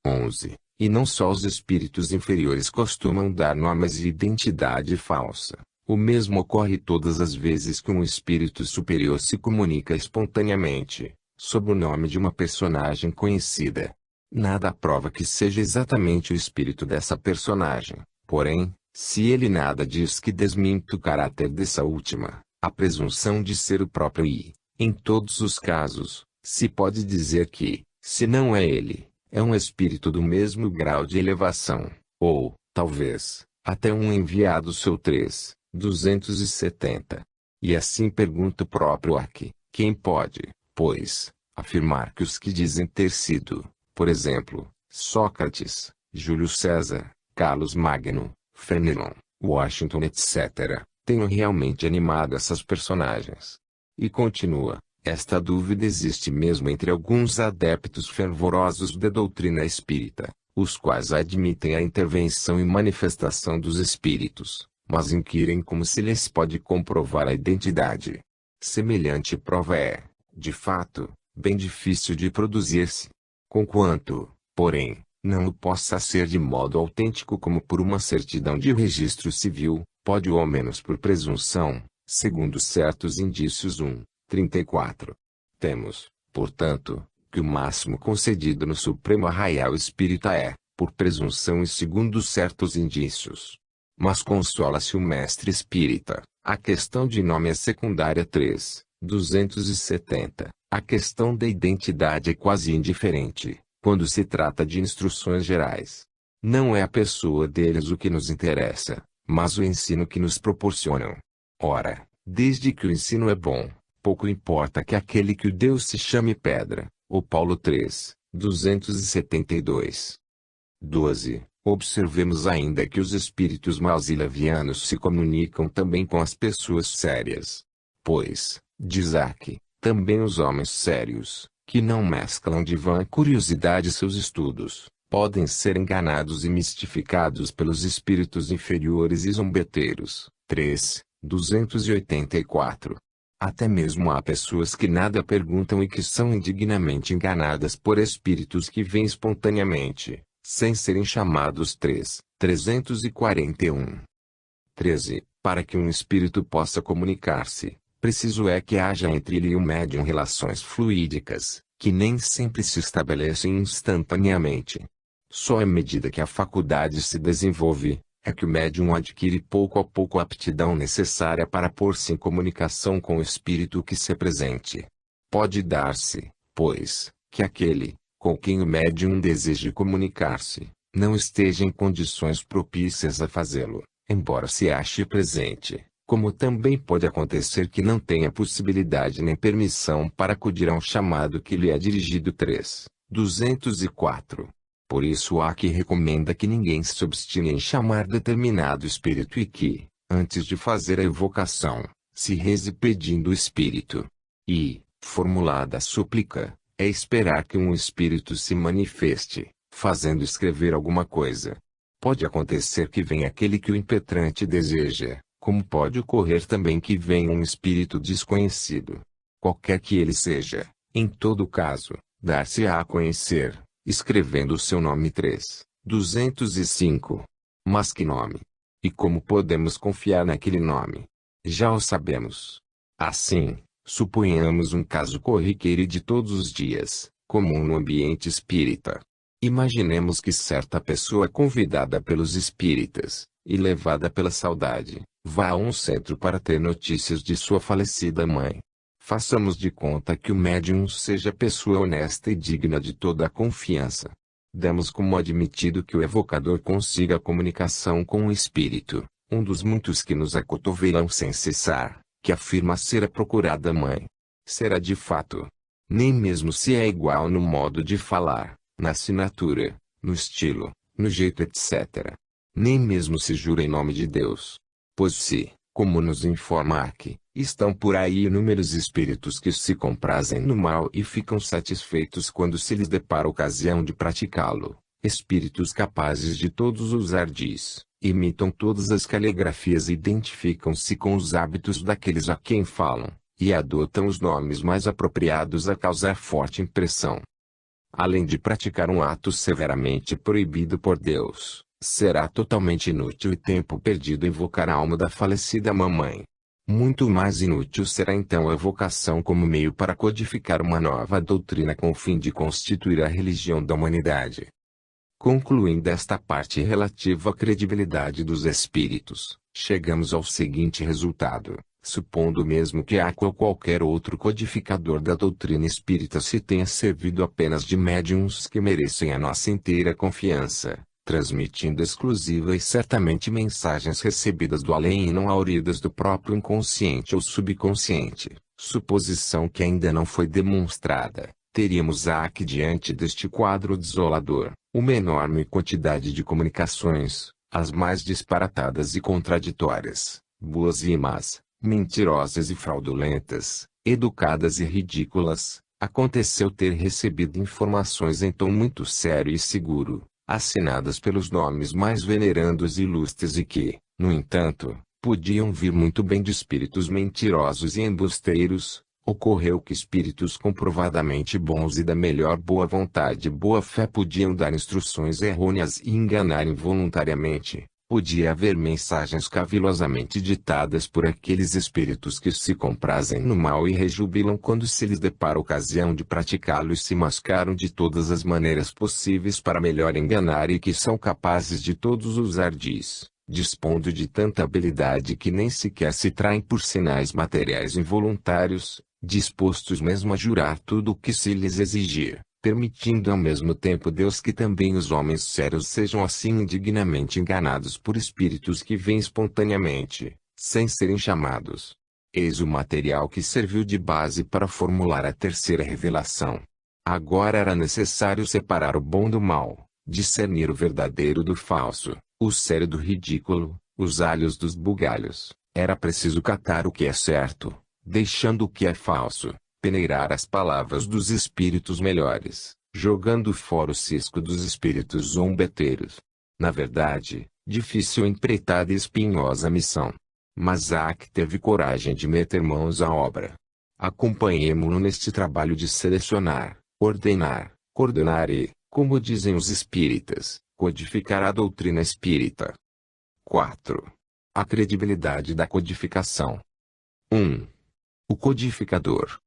Speaker 1: 11. E não só os espíritos inferiores costumam dar nomes e identidade falsa. O mesmo ocorre todas as vezes que um espírito superior se comunica espontaneamente, sob o nome de uma personagem conhecida. Nada prova que seja exatamente o espírito dessa personagem, porém, se ele nada diz que desminta o caráter dessa última, a presunção de ser o próprio e, em todos os casos, se pode dizer que, se não é ele, é um espírito do mesmo grau de elevação, ou, talvez, até um enviado seu. 3. 270. E assim pergunta o próprio Arque, quem pode, pois, afirmar que os que dizem ter sido, por exemplo, Sócrates, Júlio César, Carlos Magno, Fenelon, Washington, etc., tenham realmente animado essas personagens? E continua, esta dúvida existe mesmo entre alguns adeptos fervorosos da doutrina espírita, os quais admitem a intervenção e manifestação dos espíritos, mas inquirem como se lhes pode comprovar a identidade. Semelhante prova é, de fato, bem difícil de produzir-se. Conquanto, porém, não o possa ser de modo autêntico como por uma certidão de registro civil, pode ou ao menos por presunção, segundo certos indícios. 34. Temos, portanto, que o máximo concedido no Supremo Arraial Espírita é, por presunção e segundo certos indícios. Mas consola-se o mestre espírita, a questão de nome é secundária. 3. 270. A questão da identidade é quase indiferente, quando se trata de instruções gerais. Não é a pessoa deles o que nos interessa, mas o ensino que nos proporcionam. Ora, desde que o ensino é bom, pouco importa que aquele que o deu se chame Pedra, ou Paulo. 3. 272. 12. Observemos ainda que os espíritos maus e levianos se comunicam também com as pessoas sérias. Pois, diz Arque, também os homens sérios, que não mesclam de vã curiosidade seus estudos, podem ser enganados e mistificados pelos espíritos inferiores e zombeteiros. 3. 284. Até mesmo há pessoas que nada perguntam e que são indignamente enganadas por espíritos que vêm espontaneamente, sem serem chamados. 3. 341. 13. Para que um espírito possa comunicar-se, preciso é que haja entre ele e o médium relações fluídicas, que nem sempre se estabelecem instantaneamente. Só à medida que a faculdade se desenvolve, é que o médium adquire pouco a pouco a aptidão necessária para pôr-se em comunicação com o espírito que se apresente. Pode dar-se, pois, que aquele, com quem o médium deseje comunicar-se, não esteja em condições propícias a fazê-lo, embora se ache presente, como também pode acontecer que não tenha possibilidade nem permissão para acudir a um chamado que lhe é dirigido. 3. 204. Por isso há que recomenda que ninguém se obstine em chamar determinado espírito e que, antes de fazer a evocação, se reze pedindo o espírito. E, formulada a súplica, é esperar que um espírito se manifeste, fazendo escrever alguma coisa. Pode acontecer que venha aquele que o impetrante deseja, como pode ocorrer também que venha um espírito desconhecido. Qualquer que ele seja, em todo caso, dar-se-á a conhecer, escrevendo o seu nome. 3. 205. Mas que nome? E como podemos confiar naquele nome? Já o sabemos. Assim, suponhamos um caso corriqueiro e de todos os dias, comum no ambiente espírita. Imaginemos que certa pessoa convidada pelos espíritas, e levada pela saudade, vá a um centro para ter notícias de sua falecida mãe. Façamos de conta que o médium seja pessoa honesta e digna de toda a confiança. Demos como admitido que o evocador consiga a comunicação com o espírito, um dos muitos que nos acotovelam sem cessar, que afirma ser a procurada mãe. Será de fato. Nem mesmo se é igual no modo de falar, na assinatura, no estilo, no jeito, etc. Nem mesmo se jura em nome de Deus. Pois se, Como nos informa Ark, estão por aí inúmeros espíritos que se comprazem no mal e ficam satisfeitos quando se lhes depara a ocasião de praticá-lo. Espíritos capazes de todos os ardis, imitam todas as caligrafias e identificam-se com os hábitos daqueles a quem falam, e adotam os nomes mais apropriados a causar forte impressão. Além de praticar um ato severamente proibido por Deus, será totalmente inútil e tempo perdido evocar a alma da falecida mamãe. Muito mais inútil será então a evocação como meio para codificar uma nova doutrina com o fim de constituir a religião da humanidade. Concluindo esta parte relativa à credibilidade dos espíritos, chegamos ao seguinte resultado: supondo mesmo que Ark ou qualquer outro codificador da doutrina espírita se tenha servido apenas de médiuns que merecem a nossa inteira confiança, transmitindo exclusiva e certamente mensagens recebidas do além e não auridas do próprio inconsciente ou subconsciente, suposição que ainda não foi demonstrada, teríamos Ark diante deste quadro desolador, uma enorme quantidade de comunicações, as mais disparatadas e contraditórias, boas e más, mentirosas e fraudulentas, educadas e ridículas. Aconteceu ter recebido informações em tom muito sério e seguro, assinadas pelos nomes mais venerandos e ilustres e que, no entanto, podiam vir muito bem de espíritos mentirosos e embusteiros. Ocorreu que espíritos comprovadamente bons e da melhor boa vontade e boa fé podiam dar instruções errôneas e enganar involuntariamente. Podia haver mensagens cavilosamente ditadas por aqueles espíritos que se comprazem no mal e rejubilam quando se lhes depara a ocasião de praticá-lo e se mascaram de todas as maneiras possíveis para melhor enganar e que são capazes de todos os ardis, dispondo de tanta habilidade que nem sequer se traem por sinais materiais involuntários, dispostos mesmo a jurar tudo o que se lhes exigir, permitindo ao mesmo tempo Deus que também os homens sérios sejam assim indignamente enganados por espíritos que vêm espontaneamente, sem serem chamados. Eis o material que serviu de base para formular a terceira revelação. Agora era necessário separar o bom do mal, discernir o verdadeiro do falso, o sério do ridículo, os alhos dos bugalhos. Era preciso catar o que é certo, deixando o que é falso, peneirar as palavras dos espíritos melhores, jogando fora o cisco dos espíritos zombeteiros. Na verdade, difícil empreitada e espinhosa missão. Mas Ark teve coragem de meter mãos à obra. Acompanhemo-lo neste trabalho de selecionar, ordenar, coordenar e, como dizem os espíritas, codificar a doutrina espírita. 4. A credibilidade da codificação. 1. O codificador.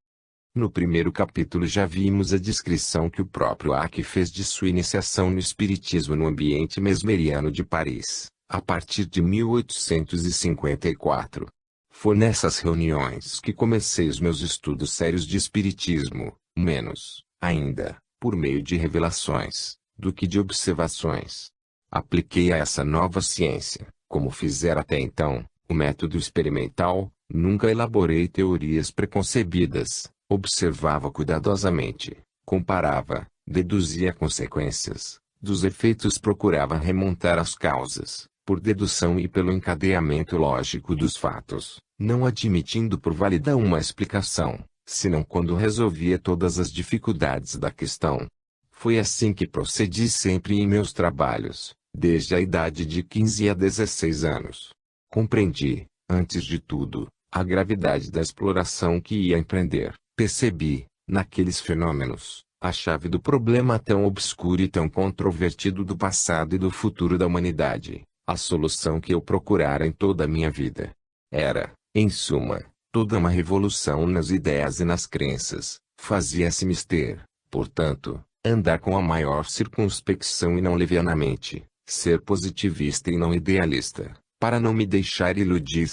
Speaker 1: No primeiro capítulo já vimos a descrição que o próprio Ark fez de sua iniciação no espiritismo no ambiente mesmeriano de Paris, a partir de 1854. Foi nessas reuniões que comecei os meus estudos sérios de espiritismo, menos, ainda, por meio de revelações, do que de observações. Apliquei a essa nova ciência, como fizera até então, o método experimental. Nunca elaborei teorias preconcebidas, observava cuidadosamente, comparava, deduzia consequências, dos efeitos procurava remontar as causas, por dedução e pelo encadeamento lógico dos fatos, não admitindo por válida uma explicação, senão quando resolvia todas as dificuldades da questão. Foi assim que procedi sempre em meus trabalhos, desde a idade de 15 a 16 anos. Compreendi, antes de tudo, a gravidade da exploração que ia empreender. Percebi, naqueles fenômenos, a chave do problema tão obscuro e tão controvertido do passado e do futuro da humanidade, a solução que eu procurara em toda a minha vida. Era, em suma, toda uma revolução nas ideias e nas crenças, fazia-se mister, portanto, andar com a maior circunspecção e não levianamente, ser positivista e não idealista, para não me deixar iludir.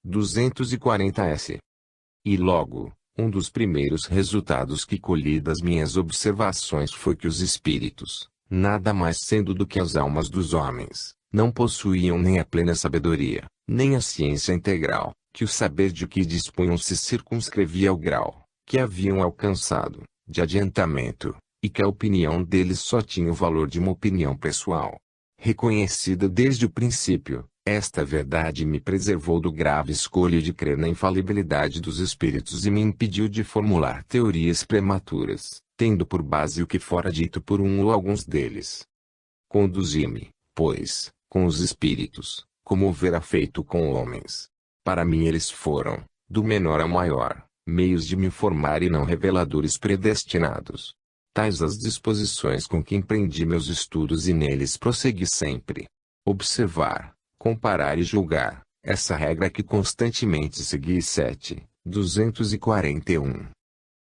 Speaker 1: 240s. E logo, um dos primeiros resultados que colhi das minhas observações foi que os espíritos, nada mais sendo do que as almas dos homens, não possuíam nem a plena sabedoria, nem a ciência integral, que o saber de que dispunham se circunscrevia ao grau, que haviam alcançado, de adiantamento, e que a opinião deles só tinha o valor de uma opinião pessoal, reconhecida desde o princípio, Esta verdade me preservou do grave escolho de crer na infalibilidade dos espíritos e me impediu de formular teorias prematuras, tendo por base o que fora dito por um ou alguns deles. Conduzi-me, pois, com os espíritos, como houvera feito com homens. Para mim eles foram, do menor ao maior, meios de me informar e não reveladores predestinados. Tais as disposições com que empreendi meus estudos e neles prossegui sempre. Observar, comparar e julgar, essa regra que constantemente segui. 241.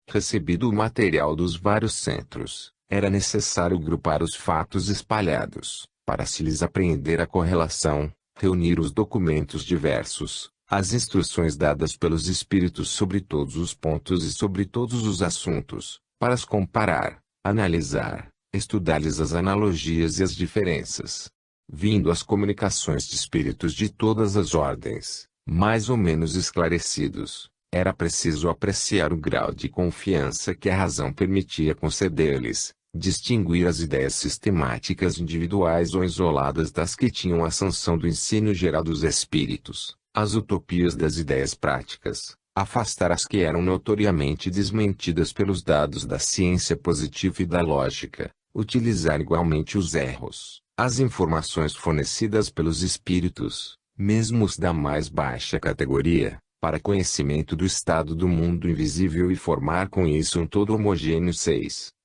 Speaker 1: Recebido o material dos vários centros, era necessário grupar os fatos espalhados, para se lhes apreender a correlação, reunir os documentos diversos, as instruções dadas pelos espíritos sobre todos os pontos e sobre todos os assuntos, para as comparar, analisar, estudar-lhes as analogias e as diferenças. Vindo as comunicações de espíritos de todas as ordens, mais ou menos esclarecidos, era preciso apreciar o grau de confiança que a razão permitia conceder-lhes, distinguir as ideias sistemáticas individuais ou isoladas das que tinham a sanção do ensino geral dos espíritos, as utopias das ideias práticas, afastar as que eram notoriamente desmentidas pelos dados da ciência positiva e da lógica, utilizar igualmente os erros, as informações fornecidas pelos espíritos, mesmo os da mais baixa categoria, para conhecimento do estado do mundo invisível e formar com isso um todo homogêneo.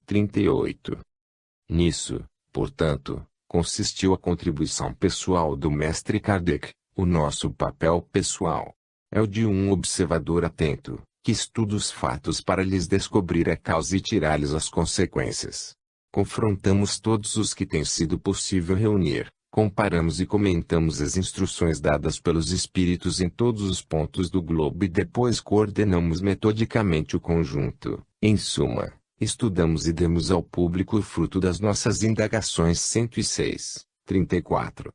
Speaker 1: 38. Nisso, portanto, consistiu a contribuição pessoal do mestre Kardec. O nosso papel pessoal é o de um observador atento, que estuda os fatos para lhes descobrir a causa e tirar-lhes as consequências. Confrontamos todos os que tem sido possível reunir, comparamos e comentamos as instruções dadas pelos espíritos em todos os pontos do globo e depois coordenamos metodicamente o conjunto. Em suma, estudamos e demos ao público o fruto das nossas indagações. 106, 34.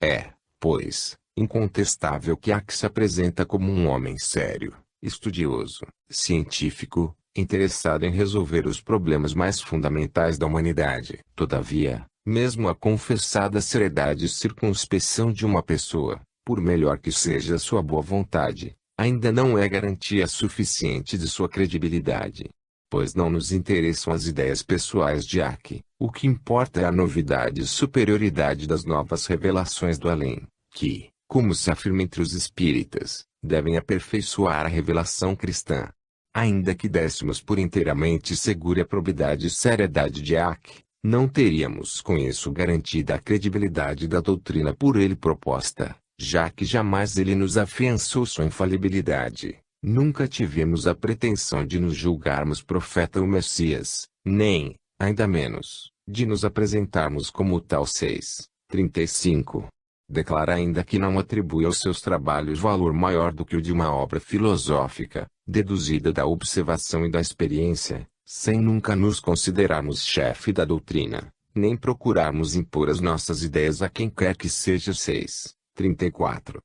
Speaker 1: É, pois, incontestável que Ike se apresenta como um homem sério, estudioso, científico, interessado em resolver os problemas mais fundamentais da humanidade. Todavia, mesmo a confessada seriedade e circunspeção de uma pessoa, por melhor que seja sua boa vontade, ainda não é garantia suficiente de sua credibilidade. Pois não nos interessam as ideias pessoais de Ike, o que importa é a novidade e superioridade das novas revelações do além, que, como se afirma entre os espíritas, devem aperfeiçoar a revelação cristã. Ainda que dessemos por inteiramente segura a probidade e seriedade de Ike, não teríamos com isso garantida a credibilidade da doutrina por ele proposta, já que jamais ele nos afiançou sua infalibilidade. Nunca tivemos a pretensão de nos julgarmos profeta ou Messias, nem, ainda menos, de nos apresentarmos como tal. 35. Declara ainda que não atribui aos seus trabalhos valor maior do que o de uma obra filosófica, deduzida da observação e da experiência, sem nunca nos considerarmos chefe da doutrina, nem procurarmos impor as nossas ideias a quem quer que seja. 34.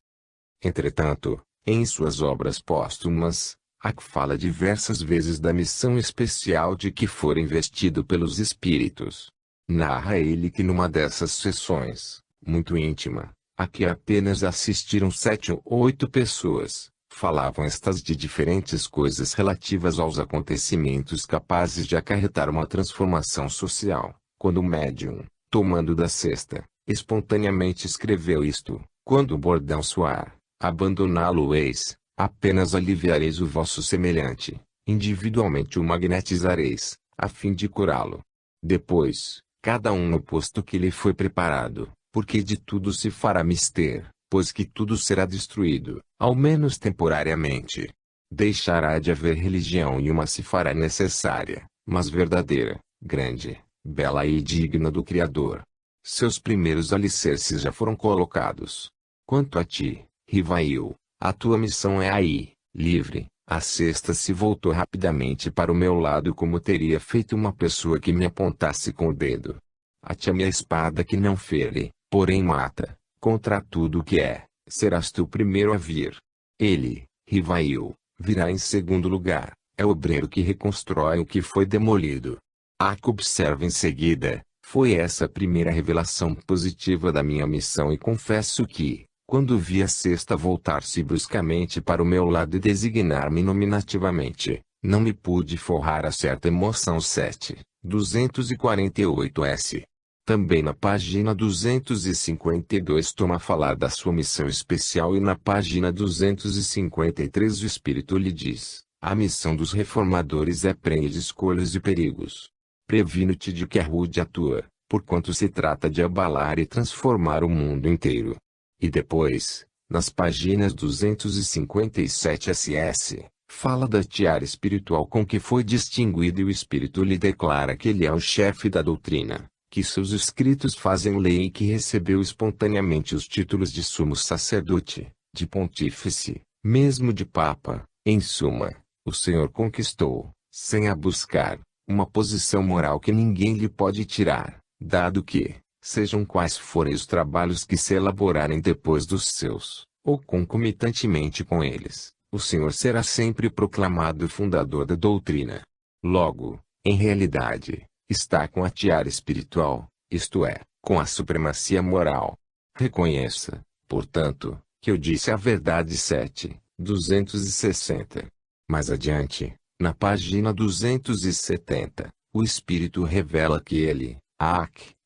Speaker 1: Entretanto, em suas obras póstumas, Ike fala diversas vezes da missão especial de que fora investido pelos espíritos. Narra ele que numa dessas sessões, muito íntima, a que apenas assistiram 7 ou 8 pessoas, falavam estas de diferentes coisas relativas aos acontecimentos capazes de acarretar uma transformação social, quando o médium, tomando da cesta, espontaneamente escreveu isto: quando o bordão soar, abandoná-lo-eis, apenas aliviareis o vosso semelhante, individualmente o magnetizareis, a fim de curá-lo. Depois, cada um no posto que lhe foi preparado, porque de tudo se fará mister, pois que tudo será destruído, ao menos temporariamente. Deixará de haver religião e uma se fará necessária, mas verdadeira, grande, bela e digna do Criador. Seus primeiros alicerces já foram colocados. Quanto a ti, Rivail, a tua missão é aí, livre. A cesta se voltou rapidamente para o meu lado como teria feito uma pessoa que me apontasse com o dedo. Ate-me a espada que não fere, porém mata, contra tudo o que é, serás tu o primeiro a vir. Ele, Rivail, virá em segundo lugar, é o obreiro que reconstrói o que foi demolido. Ike observa em seguida, foi essa a primeira revelação positiva da minha missão e confesso que, Quando vi a cesta voltar-se bruscamente para o meu lado e designar-me nominativamente, não me pude forrar a certa emoção. 7, 248s. Também na página 252 toma a falar da sua missão especial e na página 253 o Espírito lhe diz: a missão dos reformadores é preencher de escolhas e perigos. Previno-te de que a rude atua, porquanto se trata de abalar e transformar o mundo inteiro. E depois, nas páginas 257 ss, fala da tiara espiritual com que foi distinguido e o Espírito lhe declara que ele é o chefe da doutrina, que seus escritos fazem lei e que recebeu espontaneamente os títulos de sumo sacerdote, de pontífice, mesmo de papa. Em suma, o Senhor conquistou, sem a buscar, uma posição moral que ninguém lhe pode tirar, dado que, sejam quais forem os trabalhos que se elaborarem depois dos seus, ou concomitantemente com eles, o Senhor será sempre proclamado fundador da doutrina. Logo, em realidade, está com a tiara espiritual, isto é, com a supremacia moral. Reconheça, portanto, que eu disse a verdade. 7, 260. Mais adiante, na página 270, o Espírito revela que ele,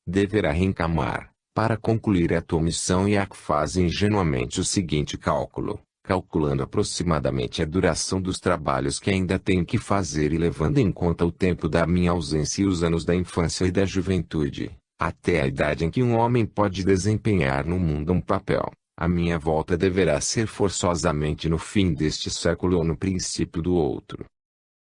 Speaker 1: deverá reencarnar, para concluir a tua missão, e faz ingenuamente o seguinte cálculo, calculando aproximadamente a duração dos trabalhos que ainda tenho que fazer e levando em conta o tempo da minha ausência e os anos da infância e da juventude, até a idade em que um homem pode desempenhar no mundo um papel. A minha volta deverá ser forçosamente no fim deste século ou no princípio do outro.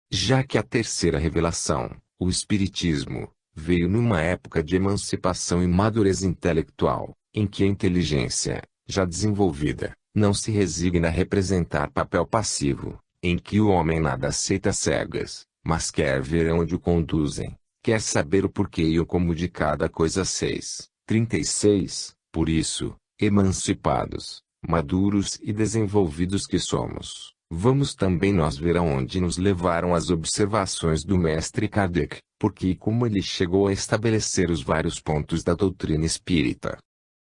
Speaker 1: Já que a terceira revelação, o Espiritismo, veio numa época de emancipação e madureza intelectual, em que a inteligência, já desenvolvida, não se resigna a representar papel passivo, em que o homem nada aceita cegas, mas quer ver aonde o conduzem, quer saber o porquê e o como de cada coisa. 6, 36. Por isso, emancipados, maduros e desenvolvidos que somos, vamos também nós ver aonde nos levaram as observações do mestre Kardec, porque e como ele chegou a estabelecer os vários pontos da doutrina espírita.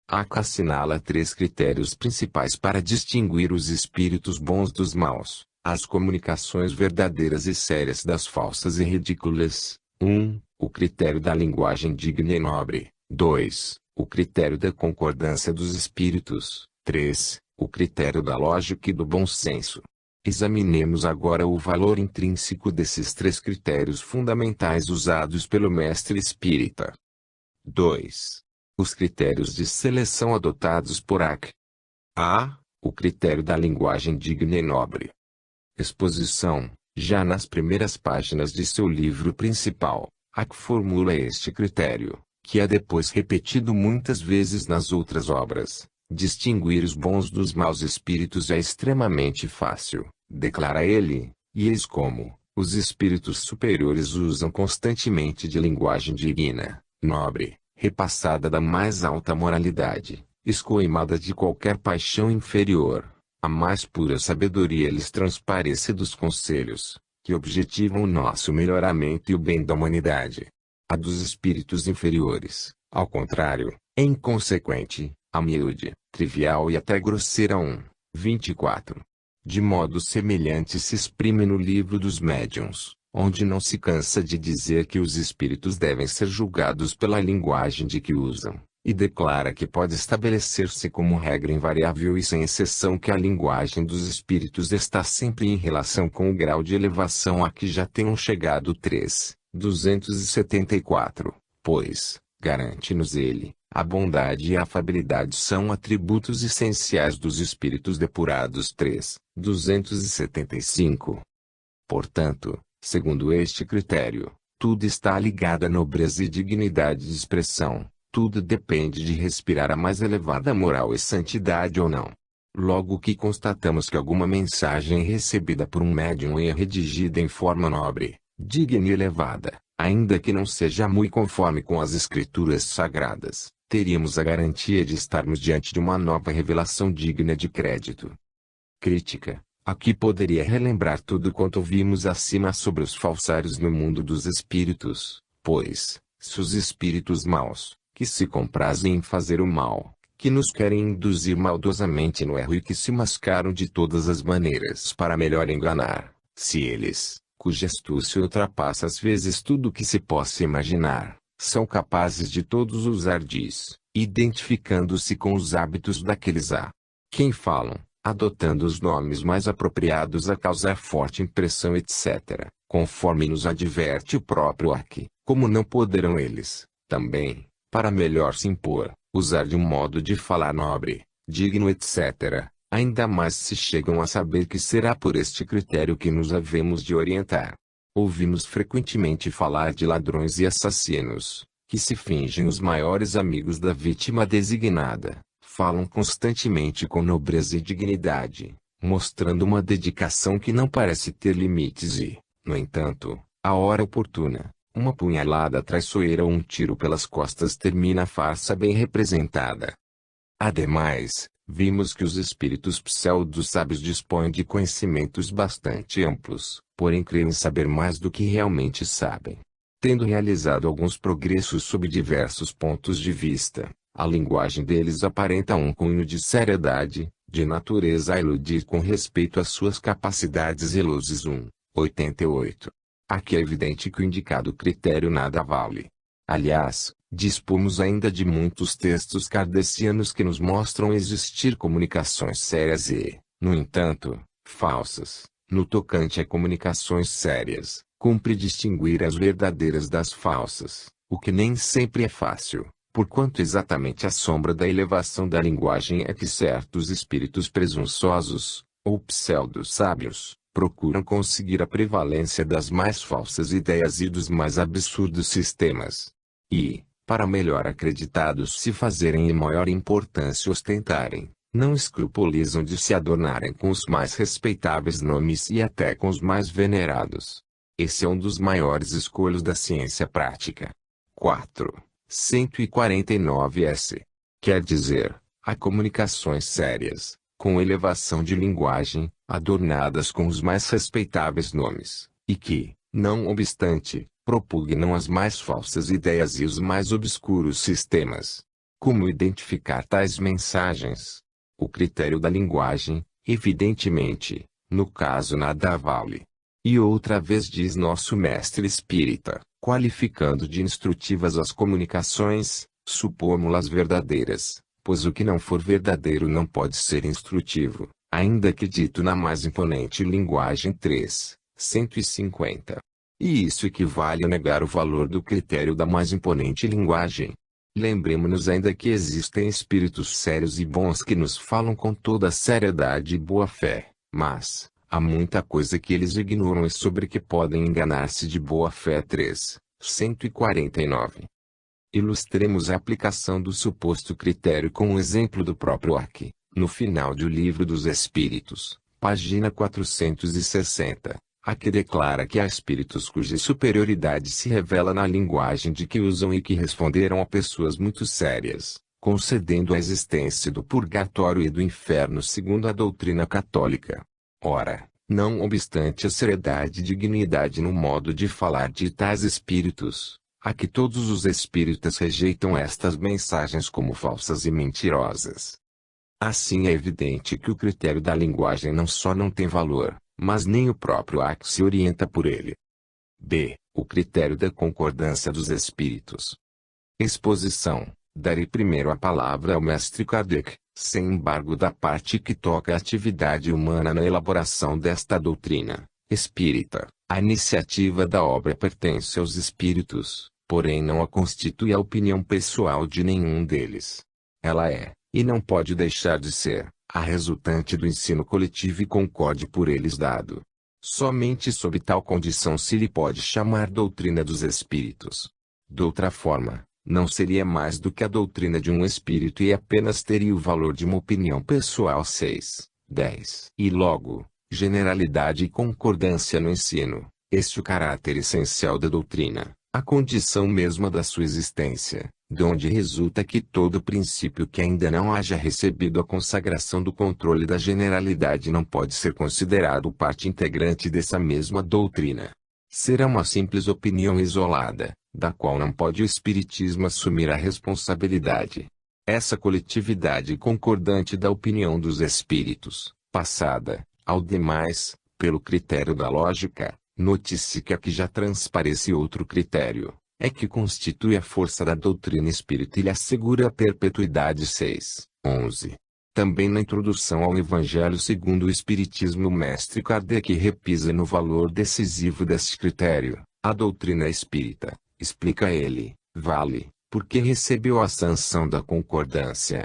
Speaker 1: Assinala 3 critérios principais para distinguir os espíritos bons dos maus, as comunicações verdadeiras e sérias das falsas e ridículas. 1. O critério da linguagem digna e nobre. 2. O critério da concordância dos espíritos. 3. O critério da lógica e do bom senso. Examinemos agora o valor intrínseco desses 3 critérios fundamentais usados pelo mestre espírita. 2. Os critérios de seleção adotados por A. O critério da linguagem digna e nobre. Exposição. Já nas primeiras páginas de seu livro principal, formula este critério, que é depois repetido muitas vezes nas outras obras. Distinguir os bons dos maus espíritos é extremamente fácil, declara ele, e eis como os espíritos superiores usam constantemente de linguagem digna, nobre, repassada da mais alta moralidade, escoimada de qualquer paixão inferior. A mais pura sabedoria lhes transparece dos conselhos, que objetivam o nosso melhoramento e o bem da humanidade. A dos espíritos inferiores, ao contrário, é inconsequente, humilde, trivial e até grosseira. 24. De modo semelhante se exprime no Livro dos Médiuns, onde não se cansa de dizer que os espíritos devem ser julgados pela linguagem de que usam, e declara que pode estabelecer-se como regra invariável e sem exceção que a linguagem dos espíritos está sempre em relação com o grau de elevação a que já tenham chegado. 3, 274, pois, garante-nos ele, a bondade e a afabilidade são atributos essenciais dos espíritos depurados. 3, 275. Portanto, segundo este critério, tudo está ligado à nobreza e dignidade de expressão. Tudo depende de respirar a mais elevada moral e santidade ou não. Logo que constatamos que alguma mensagem recebida por um médium é redigida em forma nobre, digna e elevada, ainda que não seja muito conforme com as escrituras sagradas, teríamos a garantia de estarmos diante de uma nova revelação digna de crédito. Crítica. Aqui poderia relembrar tudo quanto vimos acima sobre os falsários no mundo dos espíritos, pois, se os espíritos maus, que se comprazem em fazer o mal, que nos querem induzir maldosamente no erro e que se mascaram de todas as maneiras para melhor enganar, se eles, cuja astúcia ultrapassa às vezes tudo o que se possa imaginar, são capazes de todos os ardis, identificando-se com os hábitos daqueles a quem falam, adotando os nomes mais apropriados a causar forte impressão etc., conforme nos adverte o próprio Arque, como não poderão eles, também, para melhor se impor, usar de um modo de falar nobre, digno etc., ainda mais se chegam a saber que será por este critério que nos havemos de orientar. Ouvimos frequentemente falar de ladrões e assassinos, que se fingem os maiores amigos da vítima designada, falam constantemente com nobreza e dignidade, mostrando uma dedicação que não parece ter limites e, no entanto, à hora oportuna, uma punhalada traiçoeira ou um tiro pelas costas termina a farsa bem representada. Ademais, vimos que os espíritos pseudo-sábios dispõem de conhecimentos bastante amplos, porém creem saber mais do que realmente sabem. Tendo realizado alguns progressos sob diversos pontos de vista, a linguagem deles aparenta um cunho de seriedade, de natureza a iludir com respeito às suas capacidades e luzes 88. Aqui é evidente que o indicado critério nada vale. Aliás, dispomos ainda de muitos textos kardecianos que nos mostram existir comunicações sérias e, no entanto, falsas. No tocante a comunicações sérias, cumpre distinguir as verdadeiras das falsas, o que nem sempre é fácil, porquanto exatamente a sombra da elevação da linguagem é que certos espíritos presunçosos, ou pseudo-sábios, procuram conseguir a prevalência das mais falsas ideias e dos mais absurdos sistemas. E, para melhor acreditados se fazerem e maior importância ostentarem, não escrupulizam de se adornarem com os mais respeitáveis nomes e até com os mais venerados. Esse é um dos maiores escolhos da ciência prática. 4. 149s. Quer dizer, há comunicações sérias, com elevação de linguagem, adornadas com os mais respeitáveis nomes, e que, não obstante, propugnam as mais falsas ideias e os mais obscuros sistemas. Como identificar tais mensagens? O critério da linguagem, evidentemente, no caso nada vale. E outra vez diz nosso mestre espírita, qualificando de instrutivas as comunicações, supomos-las verdadeiras, pois o que não for verdadeiro não pode ser instrutivo, ainda que dito na mais imponente linguagem 3, 150. E isso equivale a negar o valor do critério da mais imponente linguagem. Lembremos-nos ainda que existem espíritos sérios e bons que nos falam com toda a seriedade e boa fé, mas há muita coisa que eles ignoram e sobre que podem enganar-se de boa fé 3, 149. Ilustremos a aplicação do suposto critério com o exemplo do próprio Arque, no final do Livro dos Espíritos, página 460. Aqui declara que há espíritos cuja superioridade se revela na linguagem de que usam e que responderam a pessoas muito sérias, concedendo a existência do purgatório e do inferno segundo a doutrina católica. Ora, não obstante a seriedade e dignidade no modo de falar de tais espíritos, aqui todos os espíritas rejeitam estas mensagens como falsas e mentirosas. Assim é evidente que o critério da linguagem não só não tem valor, mas nem o próprio Arque se orienta por ele. B. O critério da concordância dos espíritos. Exposição. Darei primeiro a palavra ao mestre Kardec, sem embargo da parte que toca a atividade humana na elaboração desta doutrina espírita. A iniciativa da obra pertence aos espíritos, porém não a constitui a opinião pessoal de nenhum deles. Ela é, e não pode deixar de ser, a resultante do ensino coletivo e concorde por eles dado. Somente sob tal condição se lhe pode chamar doutrina dos espíritos. Doutra forma, não seria mais do que a doutrina de um espírito e apenas teria o valor de uma opinião pessoal 6, 10. E logo, generalidade e concordância no ensino, este o caráter essencial da doutrina, a condição mesma da sua existência, de onde resulta que todo princípio que ainda não haja recebido a consagração do controle da generalidade não pode ser considerado parte integrante dessa mesma doutrina. Será uma simples opinião isolada, da qual não pode o Espiritismo assumir a responsabilidade. Essa coletividade concordante da opinião dos espíritos, passada, ao demais, pelo critério da lógica, note-se que aqui já transparece outro critério, é que constitui a força da doutrina espírita e lhe assegura a perpetuidade. 6.11. Também na introdução ao Evangelho segundo o Espiritismo, o mestre Kardec repisa no valor decisivo deste critério. A doutrina espírita, explica ele, vale, porque recebeu a sanção da concordância,